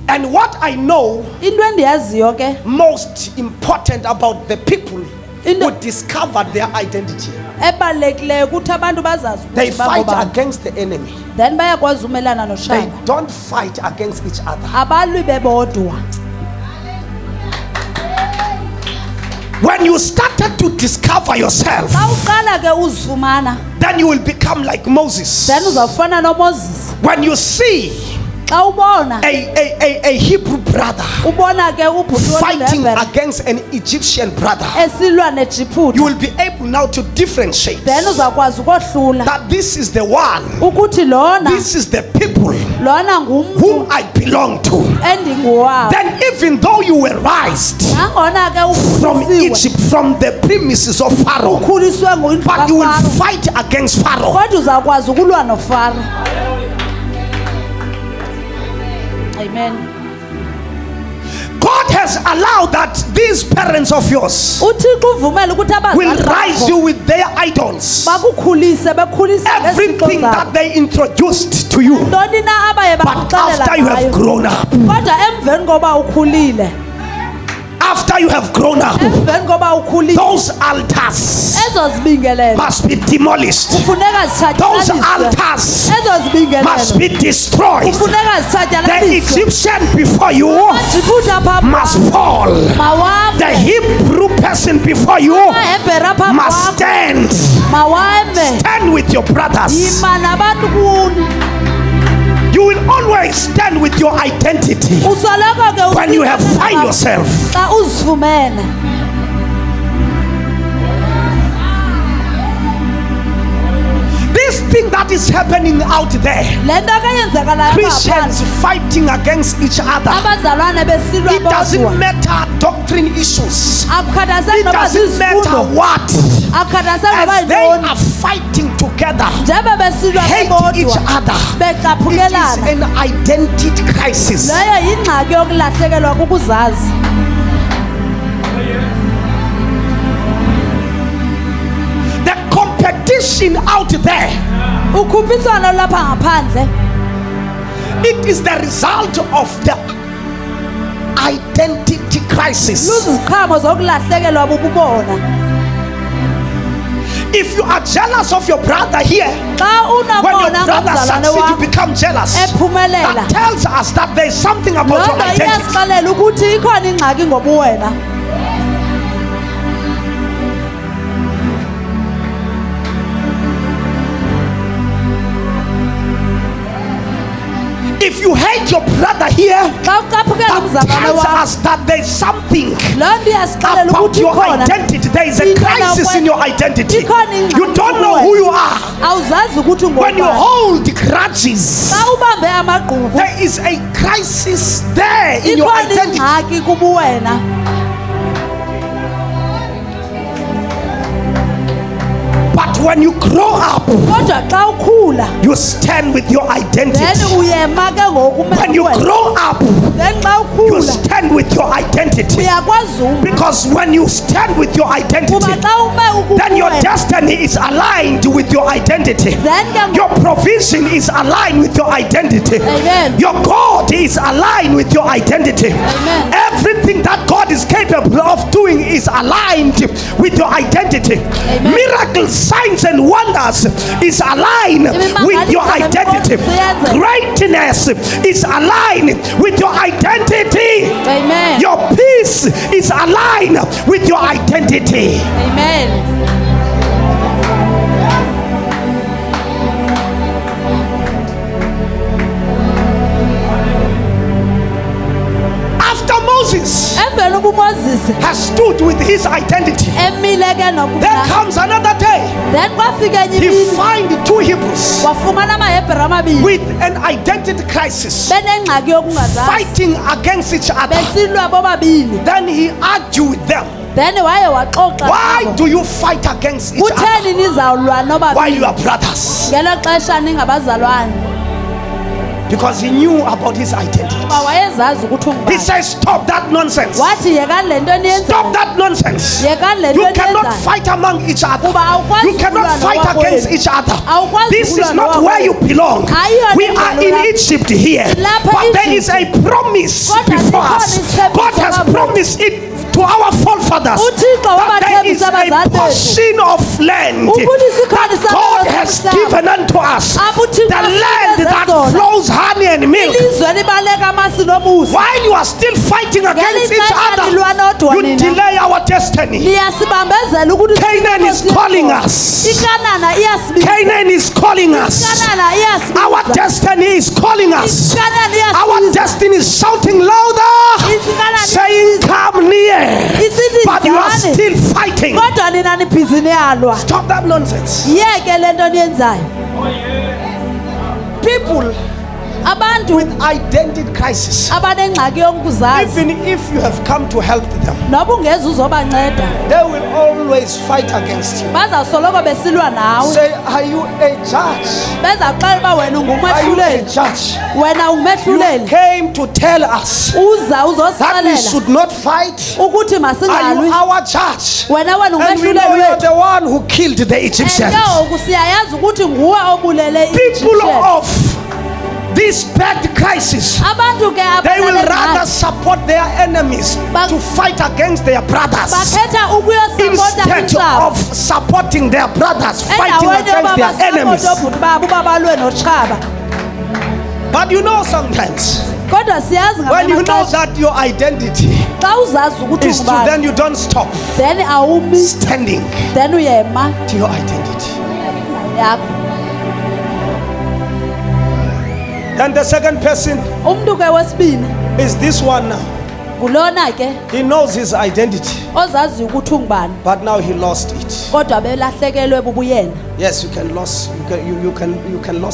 And what I know Into endiyaziyo ke most important about the people Into- who discovered their identity, ebalulekileyo ukuthi abantu bazazi they ukuthi fight bangobani, against the enemy. then bayakwazi umelana They noshaka. don't fight against each other. Abalwi bebodwa. When you started to discover yourself, Xa uqala ke uzifumana, then you will become like Moses. then uzawufana noMoses. When you see Xa ubona a Hebrew brother ubona ke ubhuti fighting weHebhere against an Egyptian brother, esilwa neJiphuta, you will be able now to differentiate then uzawukwazi ukohlula that this is the one, ukuthi lona this is the people lona ngumntu whom I belong to. endingowawo. Then even though you were raised Nangona ke from ukhulisiwe, Egypt, from the premises of Pharaoh, ukhuliswe ngundlu but you will kaFaro, fight against Pharaoh. kodwa uzawukwazi ukulwa noFaro. Amen. God has allowed that these parents of yours uThixo uvumela ukuthi will abazali rise bakho you with their idols. bakukhulise bekhulise Everything that they introduced to you, ntoni na abaye but bakuxelela after you have ngayo, grown up, kodwa emveni koba ukhulile, after you have grown up, emveni koba ukhulile, those altars ezo zibingelelo must be demolished. kufuneka Those zitshatyalaliswe, altars ezo must zibingelelo be destroyed. kufuneka The zitshatyalaliswe. Egyptian before you Jiphuta phambi must kwakho fall. The mawafe, Hebrew person before you amaHebhere phambi must kwakho stand. mawame. Stand with your brothers. Yima nabantu kuni, You will always stand with your identity usoloko ke when you have usimama find nabantu. yourself. Xa uzifumene This thing that is happening out there, le nto ke yenzekalayo Christians ngaphandle, fighting against each other. abazalwane besilwa It doesn't bodwa, matter doctrine issues. akukhathazeki It noba doesn't matter zizifundo, what. akukhathazeki noba As they yintoni, are fighting together, njengoba bebesilwa hate each bebodwa other. It is becaphukelana. an identity crisis. Leyo yingxaki yokulahlekelwa kukuzazi. The competition out there, Ukhuphiswano lapha ngaphandle it is the result of the identity crisis. luziqhamo zokulahlekelwa bububona. If you are jealous of your brother here, Xa when your unabona brother ngomzalwane succeeds, you wakho become jealous. ephumelela, That tells us that there is something about loo your nto identity. iyasixelela ukuthi ikhona ingxaki ngobuwena. If you hate your brother here, Xa ucaphukela that umzalwane tells wakho, us that there is something loo nto iyasixelela about ukuthi your ikhona identity. There is a into crisis in your identity. ikhona ingxaki You don't know who you are. awuzazi ukuthi When you ungubani. hold grudges, Xa ubambe amagqubu there is a crisis there in your ikhona identity. ingxaki kubuwena. But when you grow up, Kodwa xa ukhula you stand with your then identity. uyema ke ngoku When you ubuwena. grow up, Then xa you ukhula stand with your identity. uyakwazi uma. Because when you stand with your identity, Kuba xa ume then your ukubuwena destiny is aligned with your identity. then ke Your provision is aligned with your identity. Amen. Your God is aligned with your identity. Amen. Everything that God is capable of doing is aligned with your identity. Amen. Miracles, signs, and wonders is aligned with your identity. Greatness is aligned with your identity. Amen. Your peace is aligned with your identity. Amen. After Moses Emveni ubuMoses has stood with his identity, emile ke there nokubona. comes another day. Then kwafika enye He imini find two Hebrews wafumana amahebhere amabili with an identity crisis, benengxaki yokungazazi fighting against each other. besilwa bobabili. Then he argued with them. Then waye waxoxa Why nabo. do you fight against each other Kutheni nizawulwa while you nobabili are brothers? ngelo xesha ningabazalwane? Because he knew about his identity. Kuba wayezazi ukuthi He ungubani. says, stop that nonsense. Wathi yekani le nto Stop niyenzayo. that nonsense. Yekani le You nto cannot niyenzayo. fight among each other. Kuba awukwazi You cannot ukulwa fight nowakwenu. against each other. Awukwazi This is ukulwa not nowakwenu. where you belong. Ayiyo We le are ndlela in lapha. Egypt here. Lapha But there is Egypt. a promise Kodwa before likhona us. isithembiso God has kaBaba. promised it to our forefathers uThixo that there is wabathembisa a abazali bethu portion of land ukuthi sikhona that God isabelo has somhlaba. given unto us. Apho uThixo The land asinikeze that zona. flows honey and milk. ilizwe libaleka amasi nomusi. While you are still fighting against each xesha other, nilwa nodwa you nina. delay our destiny. Niyasibambezela ukuthi Canaan is sibe calling khona. us. iKanana iyasibiza. Canaan is calling us. iKanana iyasibiza. Our destiny is calling us. iKanana Our iyasibiza. destiny is shouting louder, iKanana saying, come near. isithi But you are izani. still fighting. Kodwa nina nibhizi niyalwa. Stop that nonsense. Yeke le nto niyenzayo. People Abantu with identity crisis, abanengxaki yokuzazi even if you have come to help them, noba ungeza uzobanceda they will always fight against you. bazawusoloko besilwa nawe. Say, are you a judge? Bezaxela uba wena Are you a ungumehluleli. judge? Wena You ungumehluleli. came to tell us Uza that we uzosixelela should not fight. ukuthi Are you masingalwi. our judge? Wena And we know ungumehluleli you are wethu. the one who killed the Egyptians. Enyoku siyayazi ukuthi nguwe obulele People i-Egyptian. of this bad crisis, Abantu ke they will abanale rather ngxaki support their enemies Ba- to fight against their brothers bakhetha ukuyosapota instead inhlaba of supporting their brothers fighting endaweni yoba against their enemies. basapota obhuti babo uba balwe notshaba. But you know, sometimes Kodwa siyazi when you know ngamaxesha that your identity xa uzazi ukuthi is true, ungubani then you don't stop then awumi standing then uyema to your identity. yakho. Then the second person Umntu ke wesibini is this one now. ngulona ke He knows his identity, ozaziyo ukuthi ungubani but now he lost it. kodwa belahlekelwe bubuyena. Yes, you can lost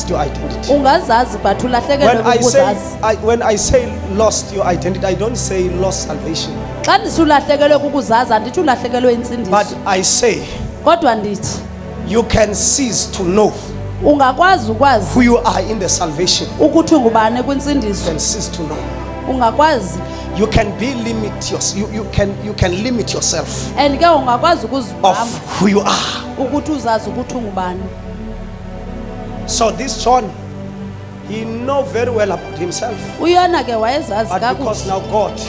your identity. Ungazazi but ulahlekelwe bubuzazi. When I say lost your identity, I don't say lost salvation, Xa ndithi ulahlekelwe kukuzazi andithi ulahlekelwe but intsindiso I say kodwa ndithi you can cease to know ungakwazi ukwazi who you are in the salvation, ukuthi ungubani kwinsindiso, then cease to know. ungakwazi You can you can limit yourself and ke ungakwazi ukuzibamba of who you are. ukuthi uzazi ukuthi ungubani. So this John, he know very well about himself, Uyona ke wayezazi but because kakuhle, now God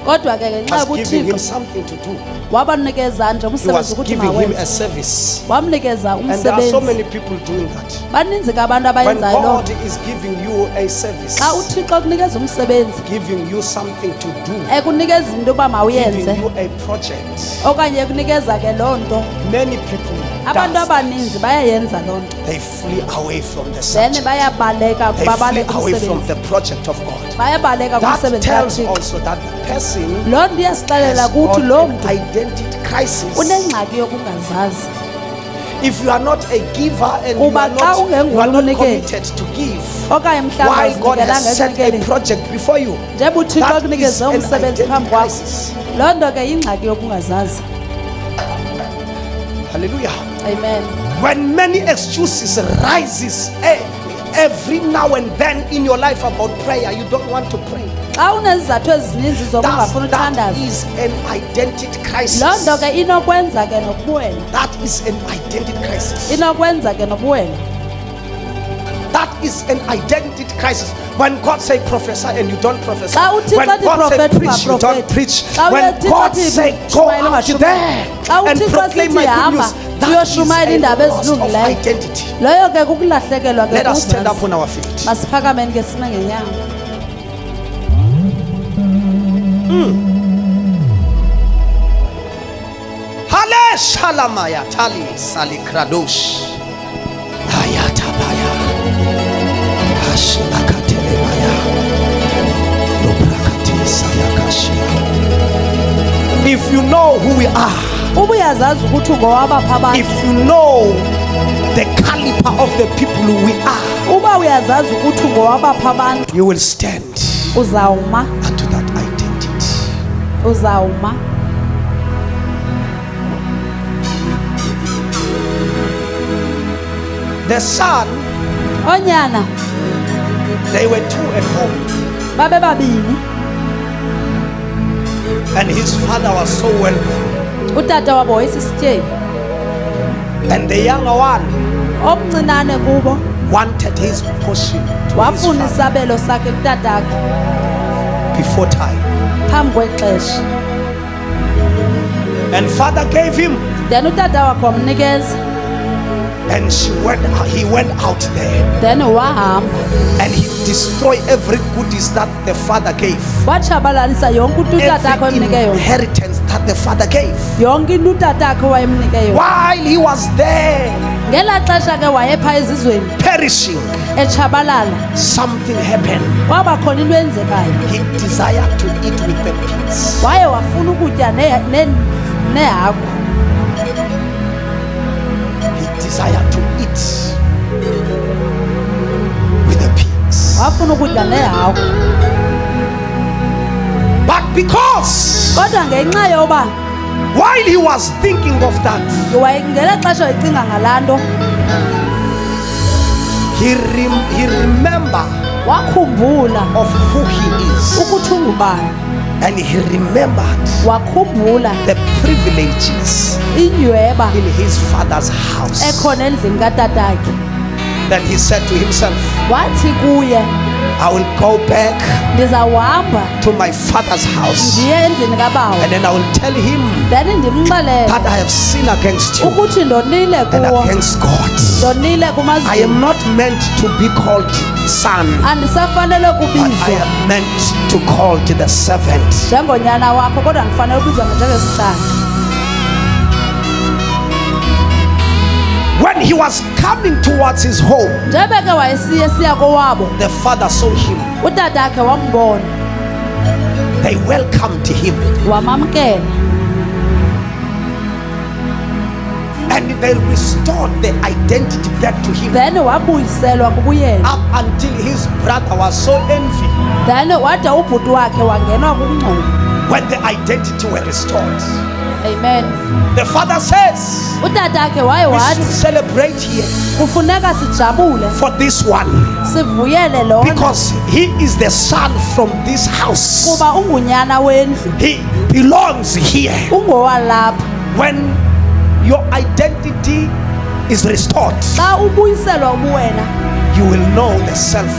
kodwa ke ngenxa has given him yokuthixo something to do, wabanikeza nje he umsebenzi was ukuthi giving him mawenze, a service. wamnikeza And there are so umsebenzi. many people doing that. Baninzi ke abantu When abayenzayo loo God nto. is giving you a service, Xa uthixo akunikeza umsebenzi, giving you something to do, ekunikeza into yoba giving mawuyenze you a project, okanye ekunikeza ke loo nto, many people abantu does abaninzi bayayenza loo nto, they flee away from the then subject. bayabaleka They babaleka flee away from umsebenzi, the project of God. bayabaleka That kumsebenzi tells kathixo. also that the person Loo nto iyasixelela has ukuthi got loo an mntu identity crisis. unengxaki yokungazazi. If you are not a giver and Kuba xa you are not ungenguye committed to give, okanye mhlawumbi why God awuzinikelanga has set a ekunikeni, project before you, njeba uthixo that is akunikeze an umsebenzi identity phambi kwakho, crisis. loo nto ke yingxaki yokungazazi. Hallelujah. Amen. When many excuses rises every now and then in your life about prayer, you don't want to pray. Xa unezizathu ezininzi zokungafuni That uthandaza, is an identity crisis. loo nto ke inokwenza ke nobuwena, That is an identity crisis. inokwenza ke nobuwena. That is an identity crisis. When God say prophesy and you don't prophesy. Xa uthixo When athi God say prophet preach, you don't ungaprofethi. preach. Xa When uthixo God athi say go shumayela out ungashumayeli. there Xa and uthixo proclaim asithi my good hamba news, that is uyoshumayela a iindaba loss of ezilungileyo, identity. leyo ke kukulahlekelwa ke Let us stand up kuzazi. on our feet. Masiphakameni ke sime ngeenyawo. Hale shalamaya tali salikradosh. Ayatabaya. Hashilakatelemaya. Loprakatisayakashia. If you know who we are, Uba uyazazi ukuthi ungowabapha abantu, if you know the caliber of the people we are, uba uyazazi ukuthi ungowabapha abantu, you will stand uzawuma, unto that identity. uzawuma. The son, Onyana they were two at home, babe babini, and his father was so wealthy. utata wabo wayesisityebi, And the younger one omncinane kubo wanted his portion to his wafuna father isabelo sakhe kutatakhe before time. phambi kwexesha, And father gave him, then utata wakhe wamnikeza, and he went out there, then wahamba and he destroyed every goodies that the father gave, watshabalalisa yonke into utatakhe every wayemnike yona, inheritance that the father gave. yonke into utatakhe wayemnike yona. While he was there Ngelaa xesha ke wayepha ezizweni perishing, etshabalala, something happened. kwaba khona into eyenzekayo, He desired to eat with the pigs. waye wafuna ukutya nehagu, He desired to eat with the pigs. wafuna ukutya nehagu. But because Kodwa ngenxa yoba while he was thinking of that, ngelaa xesha ecinga ngalaa nto, he remembered wakhumbula of who he is, ukuthi ungubani, and he remembered wakhumbula the privileges inyweba in his father's house. ekhona endlini katatakhe. Then he said to himself, Wathi kuye, I will go back ndizawuhamba to my father's house, ndiye endlini kabawo, and then I will tell him then ndimxelele that I have sinned against you ukuthi ndonile and kuwo, against God. ndonile I kumazulu, am not meant to be called son, andisafanele but I kubizwa am meant to call to the servant. njengonyana wakho, kodwa ndifanele ukubizwa njengesicana. When he was coming towards his home, Njebe ke wayesiya kowabo, the father saw him. utatakhe wambona, They welcomed him, wamamkela, and they restored the identity back to him. then wabuyiselwa kubuyena, Up until his brother was so envy then wade ubhuti wakhe wangenwa kungcola. when the identity were restored. Amen. The father says, Utatakhe waye we should wathi celebrate here kufuneka sijabule for this one sivuyele lona because he is the son from this house. kuba ungunyana wendlu He belongs here. ungowalapha. When your identity is restored, Xa ubuyiselwa ubuwena you will know the self,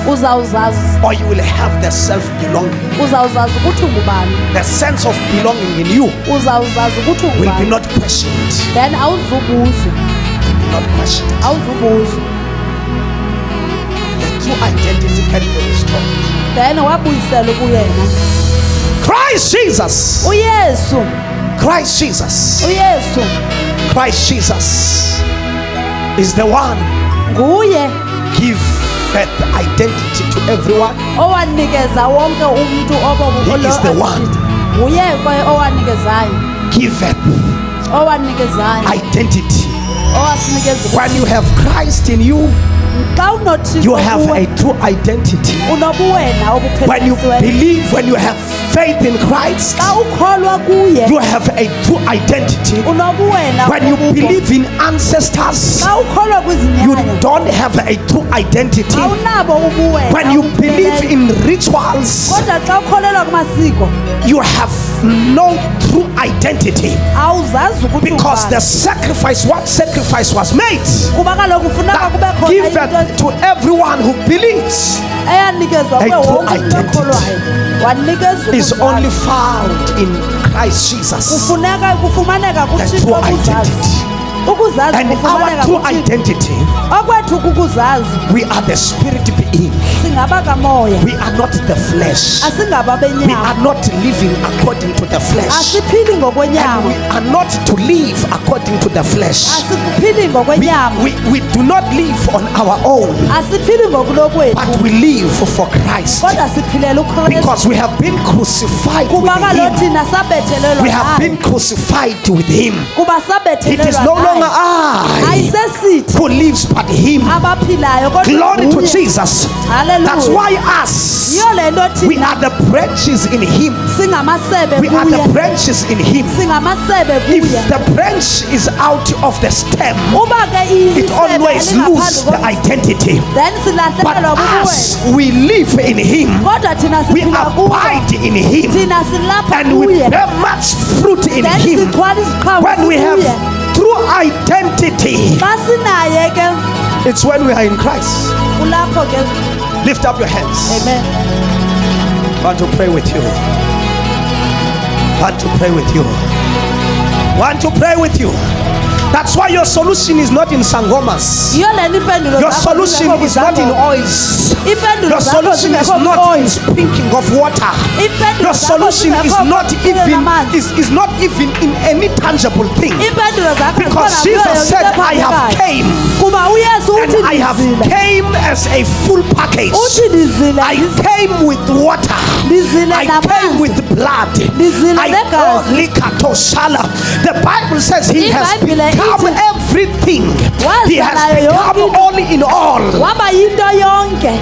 uzawuzazi or you will have the self-belonging. uzawuzazi ukuthi ungubani, The sense of belonging in you uzawuzazi ukuthi will be ungubani, not questioned. then awuzubuzwa Will be not questioned. awuzubuzwa The true identity can be restored. then wabuyiselwa ubuyena. Christ Jesus, uyesu Christ Jesus, uyesu Christ Jesus is the one nguye give identity to everyone. owanikeza wonke umuntu He is the one. nguye owanikezayo Give owanikezayo identity. owasinikeza. When you have Christ in you, Xa unothixo you have kuwe, a true identity. unobuwena When you obuphelelisiweyo. believe, when you have faith in Christ, Xa ukholwa kuye you have a true identity. unobuwena When you obubo. believe in ancestors, Xa ukholwa you kwizinyanya don't have a true identity. awunabo ubuwena When you believe obupheleleyo. in rituals, Kodwa xa ukholelwa kumasiko you have no true identity awuzazi ukuthi because the ungubani. sacrifice, what sacrifice was made, Kuba kaloku funeka kube that khona given into to everyone who believes, eyanikezwa A kuwe true wonke umuntu identity okholwayo wanikezwa is ukuzazi. only found in Christ Jesus. kufumaneka The kuthixo true ukuzazi. identity. Ukuzazi And our kufumaneka true kuthixo. identity, Okwethu kukuzazi we are the spirit being. singaba kamoya We are not the flesh. asingaba We benyama are not living according to the flesh. asiphili And ngokwenyama we are not to live according to the flesh. asiphili We, ngokwenyama we do not live on our own, asiphili ngokulokwethu but we live for Christ. kodwa siphilela ukristu Because we have been crucified with kuba kaloku Him. thina sabethelelwa We have naye. been crucified with Him. kuba It is no sabethelelwa longer naye. I ayisesithi who lives, but Him. abaphilayo kodwa Glory to nguye. Jesus. Hallelujah. That's why us, yiyo le nto we thina are the branches in Him. singamasebe We are the kuye branches in Him. singamasebe If kuye the branch is out of the stem, uba ke it always loses the identity. then But silahlekelwa us, bubuwena we live in Him. kodwa thina We siphila kuye abide in Him. thina silapha And we kuye bear much fruit in then Him. sigcwala iziqhamo When we have kuye true identity, xa sinaye ke it's when we are in Christ. kulapho ke Lift up your hands. amen I want to pray with you. I want to pray with you. I want to pray with you. That's why your solution is not in sangomas. yiyo le nto iimpendulo Your zakho solution zingekho is not in kuzango. oils. Iimpendulo Your zakho solution is zingekho not in kwi-oil. sprinkling of water. Iimpendulo Your zakho solution is zingekho not kuphela even namanzi. is not even in any tangible thing. iimpendulo zakho Because zikhona Jesus kuyo said, yonke I have ephakathi. came kuba uyesu and uthi I have ndizile came as a full package. uthi ndizile I came with water. ndizile I came namanzi with blood. Ndizile I negazi. Likatoshala. The Bible says He has iBhayibhile become ithi, everything. He has wazalayo become yonke into. all in all. waba yinto yonke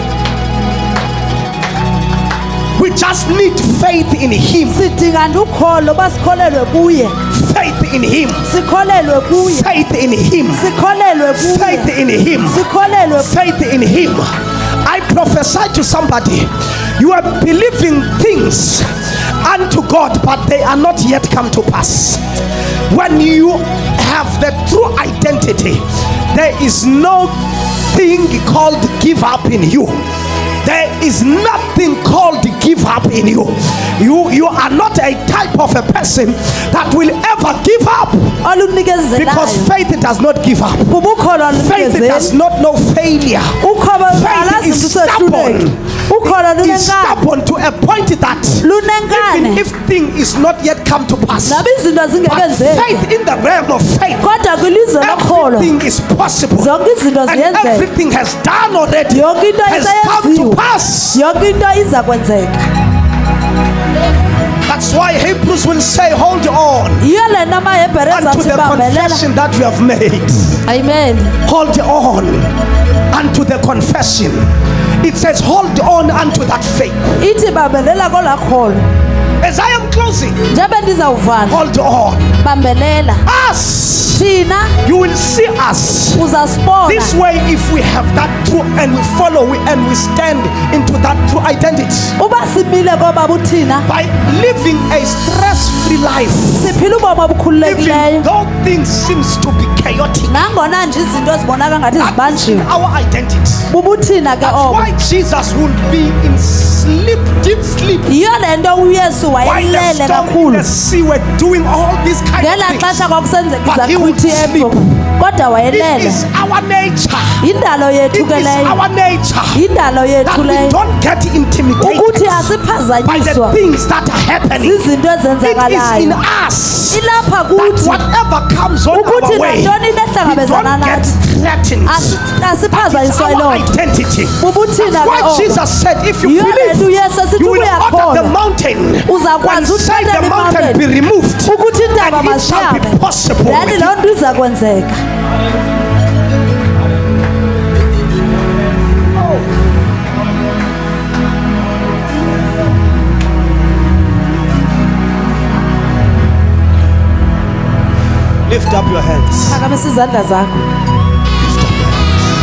We just need faith in Him. sidinga nje ukholo uba sikholelwe kuye Faith in Him. sikholelwe kuye Faith in Him. sikholelwe Faith kuye in Him. sikholelwe Faith in Him. I prophesy to somebody. You are believing things unto God, but they are not yet come to pass. When you have the true identity, there is no thing called give up in you. There is nothing called give up in you. You are not a type of a person that will ever give up, because olunikezelayo faith does not give up. kuba ukholo Faith does alunikezeli not know failure. ukholo Faith is alazinto stubborn. sehluleki ukholo Is lunenkani stubborn to a point that even lunenkani if thing is not yet come to pass, nabe izinto but zingekenzeki faith in the realm of faith, kodwa kwilizwe lokholo everything is possible, zonke izinto and ziyenzeka everything has done already, yonke into has come to iseyenziwe pass. yonke into iza kwenzeka That's why Hebrews will say, hold on yiyo le nto amahebhere unto zathi the bambelela confession that you have made. amen Hold on unto the confession. It says, hold on unto that faith. ithi bambelela kolaa kholo As I am closing, njengoba ndizawuvala hold on. bambelela Us, thina you will see us. uzasibona This way, if we have that true and we follow and we stand into that true identity, uba simile koba buthina by living a stress-free life, siphila ubomi even obukhululekileyo though things seems to be chaotic, nangona nje izinto zibonaka ngathi that is zibanjiwe our identity. bubuthina ke That's obo why Jesus will be in sleep, deep sleep, yiyo le nto uyesu while wayelele the storm in kakhulu the sea were doing all these kind of ngela things. xesha kwakusenzeka But he would izaqhwithi sleep. embo kodwa It wayelele is our nature. yindalo It yethu ke is leyo our nature yindalo that yethu we leyo don't get intimidated ukuthi by the asiphazanyiswa things that are happening. zizinto It is in ezenzakalayo us ilapha that kuthi whatever comes on ukuthi our way, nantoni we nehlangabezana don't get nathi threatened. asiphazanyiswa Our yiloo nto identity. bubuthina That's ke why obo Jesus said, if you yiyo le nto believe, uyesu esithi you will order the uyakholwa mountain uzakwazi and say uthetha the mountain beimountain removed, ukuthi intaba and it shall be masiyame possible then with loo nto iza kwenzeka Lift up your hands. phakamisa izandla zakho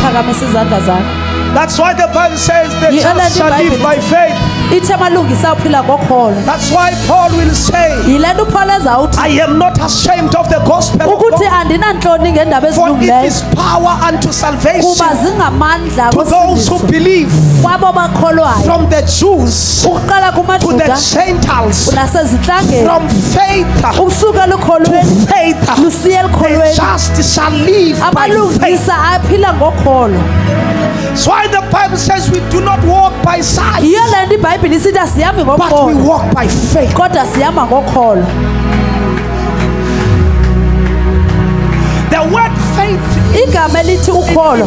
phakamisa izandla zakho That's why the Bible says the Yeah, just shall live by faith. ithe amalungisa awuphila ngokholo That's why Paul will say, yile nto upholo ezawuthi I am not ashamed of the gospel of ukuthi God, andinantloni ngeendaba for it ezilungileyo is power unto salvation kuba zingamandla to those who kosindiso believe, kwabo bakholwayo from the Jews ukuqala to the kumajuda Gentiles, nasezihlangeni from faith ukusuka to elukholweni faith. lusiya The elukholweni just shall live by faith. amalungisa aphila ngokholo That's why the Bible says we do not walk by sight, yiyo le nto ibhayibhile isithi asihambi but we ngokholo walk by faith. kodwa sihamba ngokholo The word faith igama elithi ukholo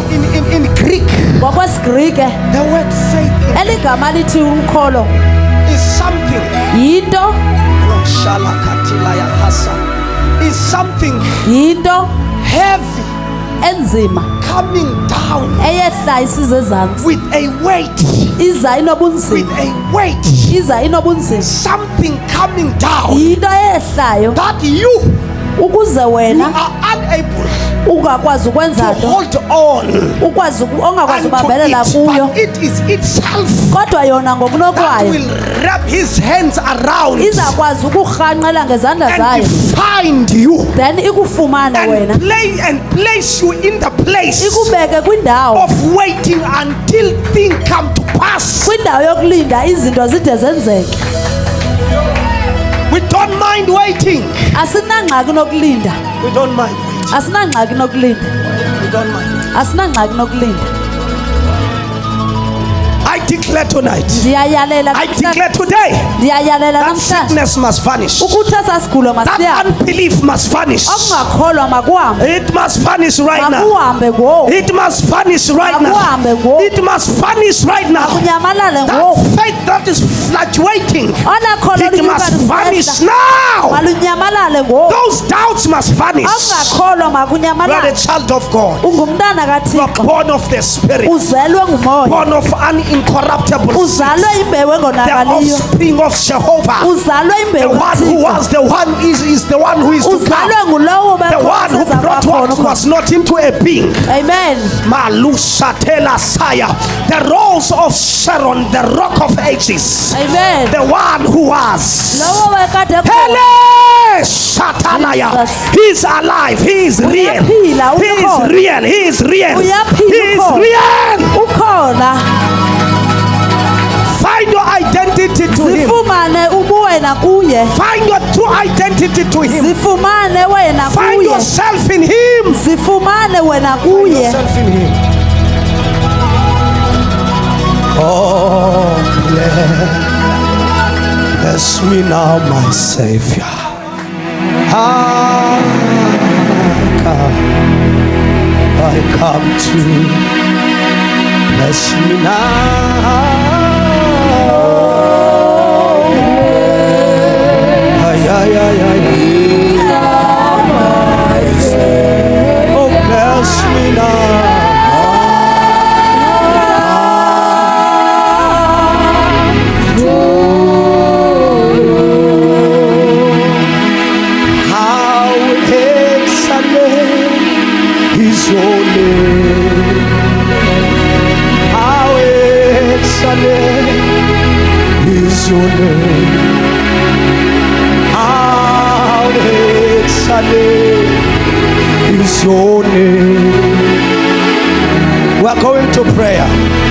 in Greek, ngokwesigrike the word faith eligama lithi ukholo is something. yinto Is something yinto heavy enzima coming down eyehla isize ezantsi with a weight, iza with inobunzima a weight, iza inobunzima something coming down yinto eyehlayo that you ukuze wena are unable ungakwazi to ukwenza nto hold on ongakwazi unto ubambelela it, kuyo but it is itself kodwa yona that ngokunokwayo will wrap his hands around izakwazi ukurhanqela ngezandla and zayo find you then ikufumane wena and place you in the place ikubeke kwindawo of waiting until things come to pass. kwindawo yokulinda izinto zide zenzeke We don't mind waiting. asinangxaki nokulinda We don't mind waiting. asinangxaki nokulinda We don't mind. asinangxaki nokulinda I declare tonight, ndiyayalela I declare today, ndiyayalela that namhlanje sickness must vanish. ukuthi esa sigulo That masiyabe unbelief must vanish. okungakholwa makuhambe It must vanish right now. makuhambe ngoku It must vanish right now. makuhambe ngoku It must vanish right now. kunyamalale That ngoku faith that is fluctuating, ola kholo it must vanish lunyuka now. malunyamalale ngoku Those doubts must vanish. okungakholwa You are makunyamalale a child of God. ungumntana You are kathixo born of the Spirit, uzelwe ngumoya born of an incorruptible seed, uzalwe imbewu the engonakaliyo offspring of Jehovah. uzalwe The imbewu one who kathixo was, the one is the one who is to come. uzalwe ngulowo The one who brought what was not into a being. amen Malusatela Saya, the rose of Sharon, the rock of ages, amen the one who was. lowo wekade khona Hele Satanaya. Jesus. He is alive. He is real. Uyaphila, He is ukhona. real. He is real. Uyaphila, He is ukhona. real. ukhona Find your identity to him. zifumane ubuwena kuye Find your true identity to him. zifumane wena Find kuye yourself in him. zifumane wena Find kuye yourself in him. Oh, bless me now, my Savior. I come to bless me now. Ay, ay, ay, ay, ay. Oh, bless me now. name. How excellent is your name. We are going to prayer.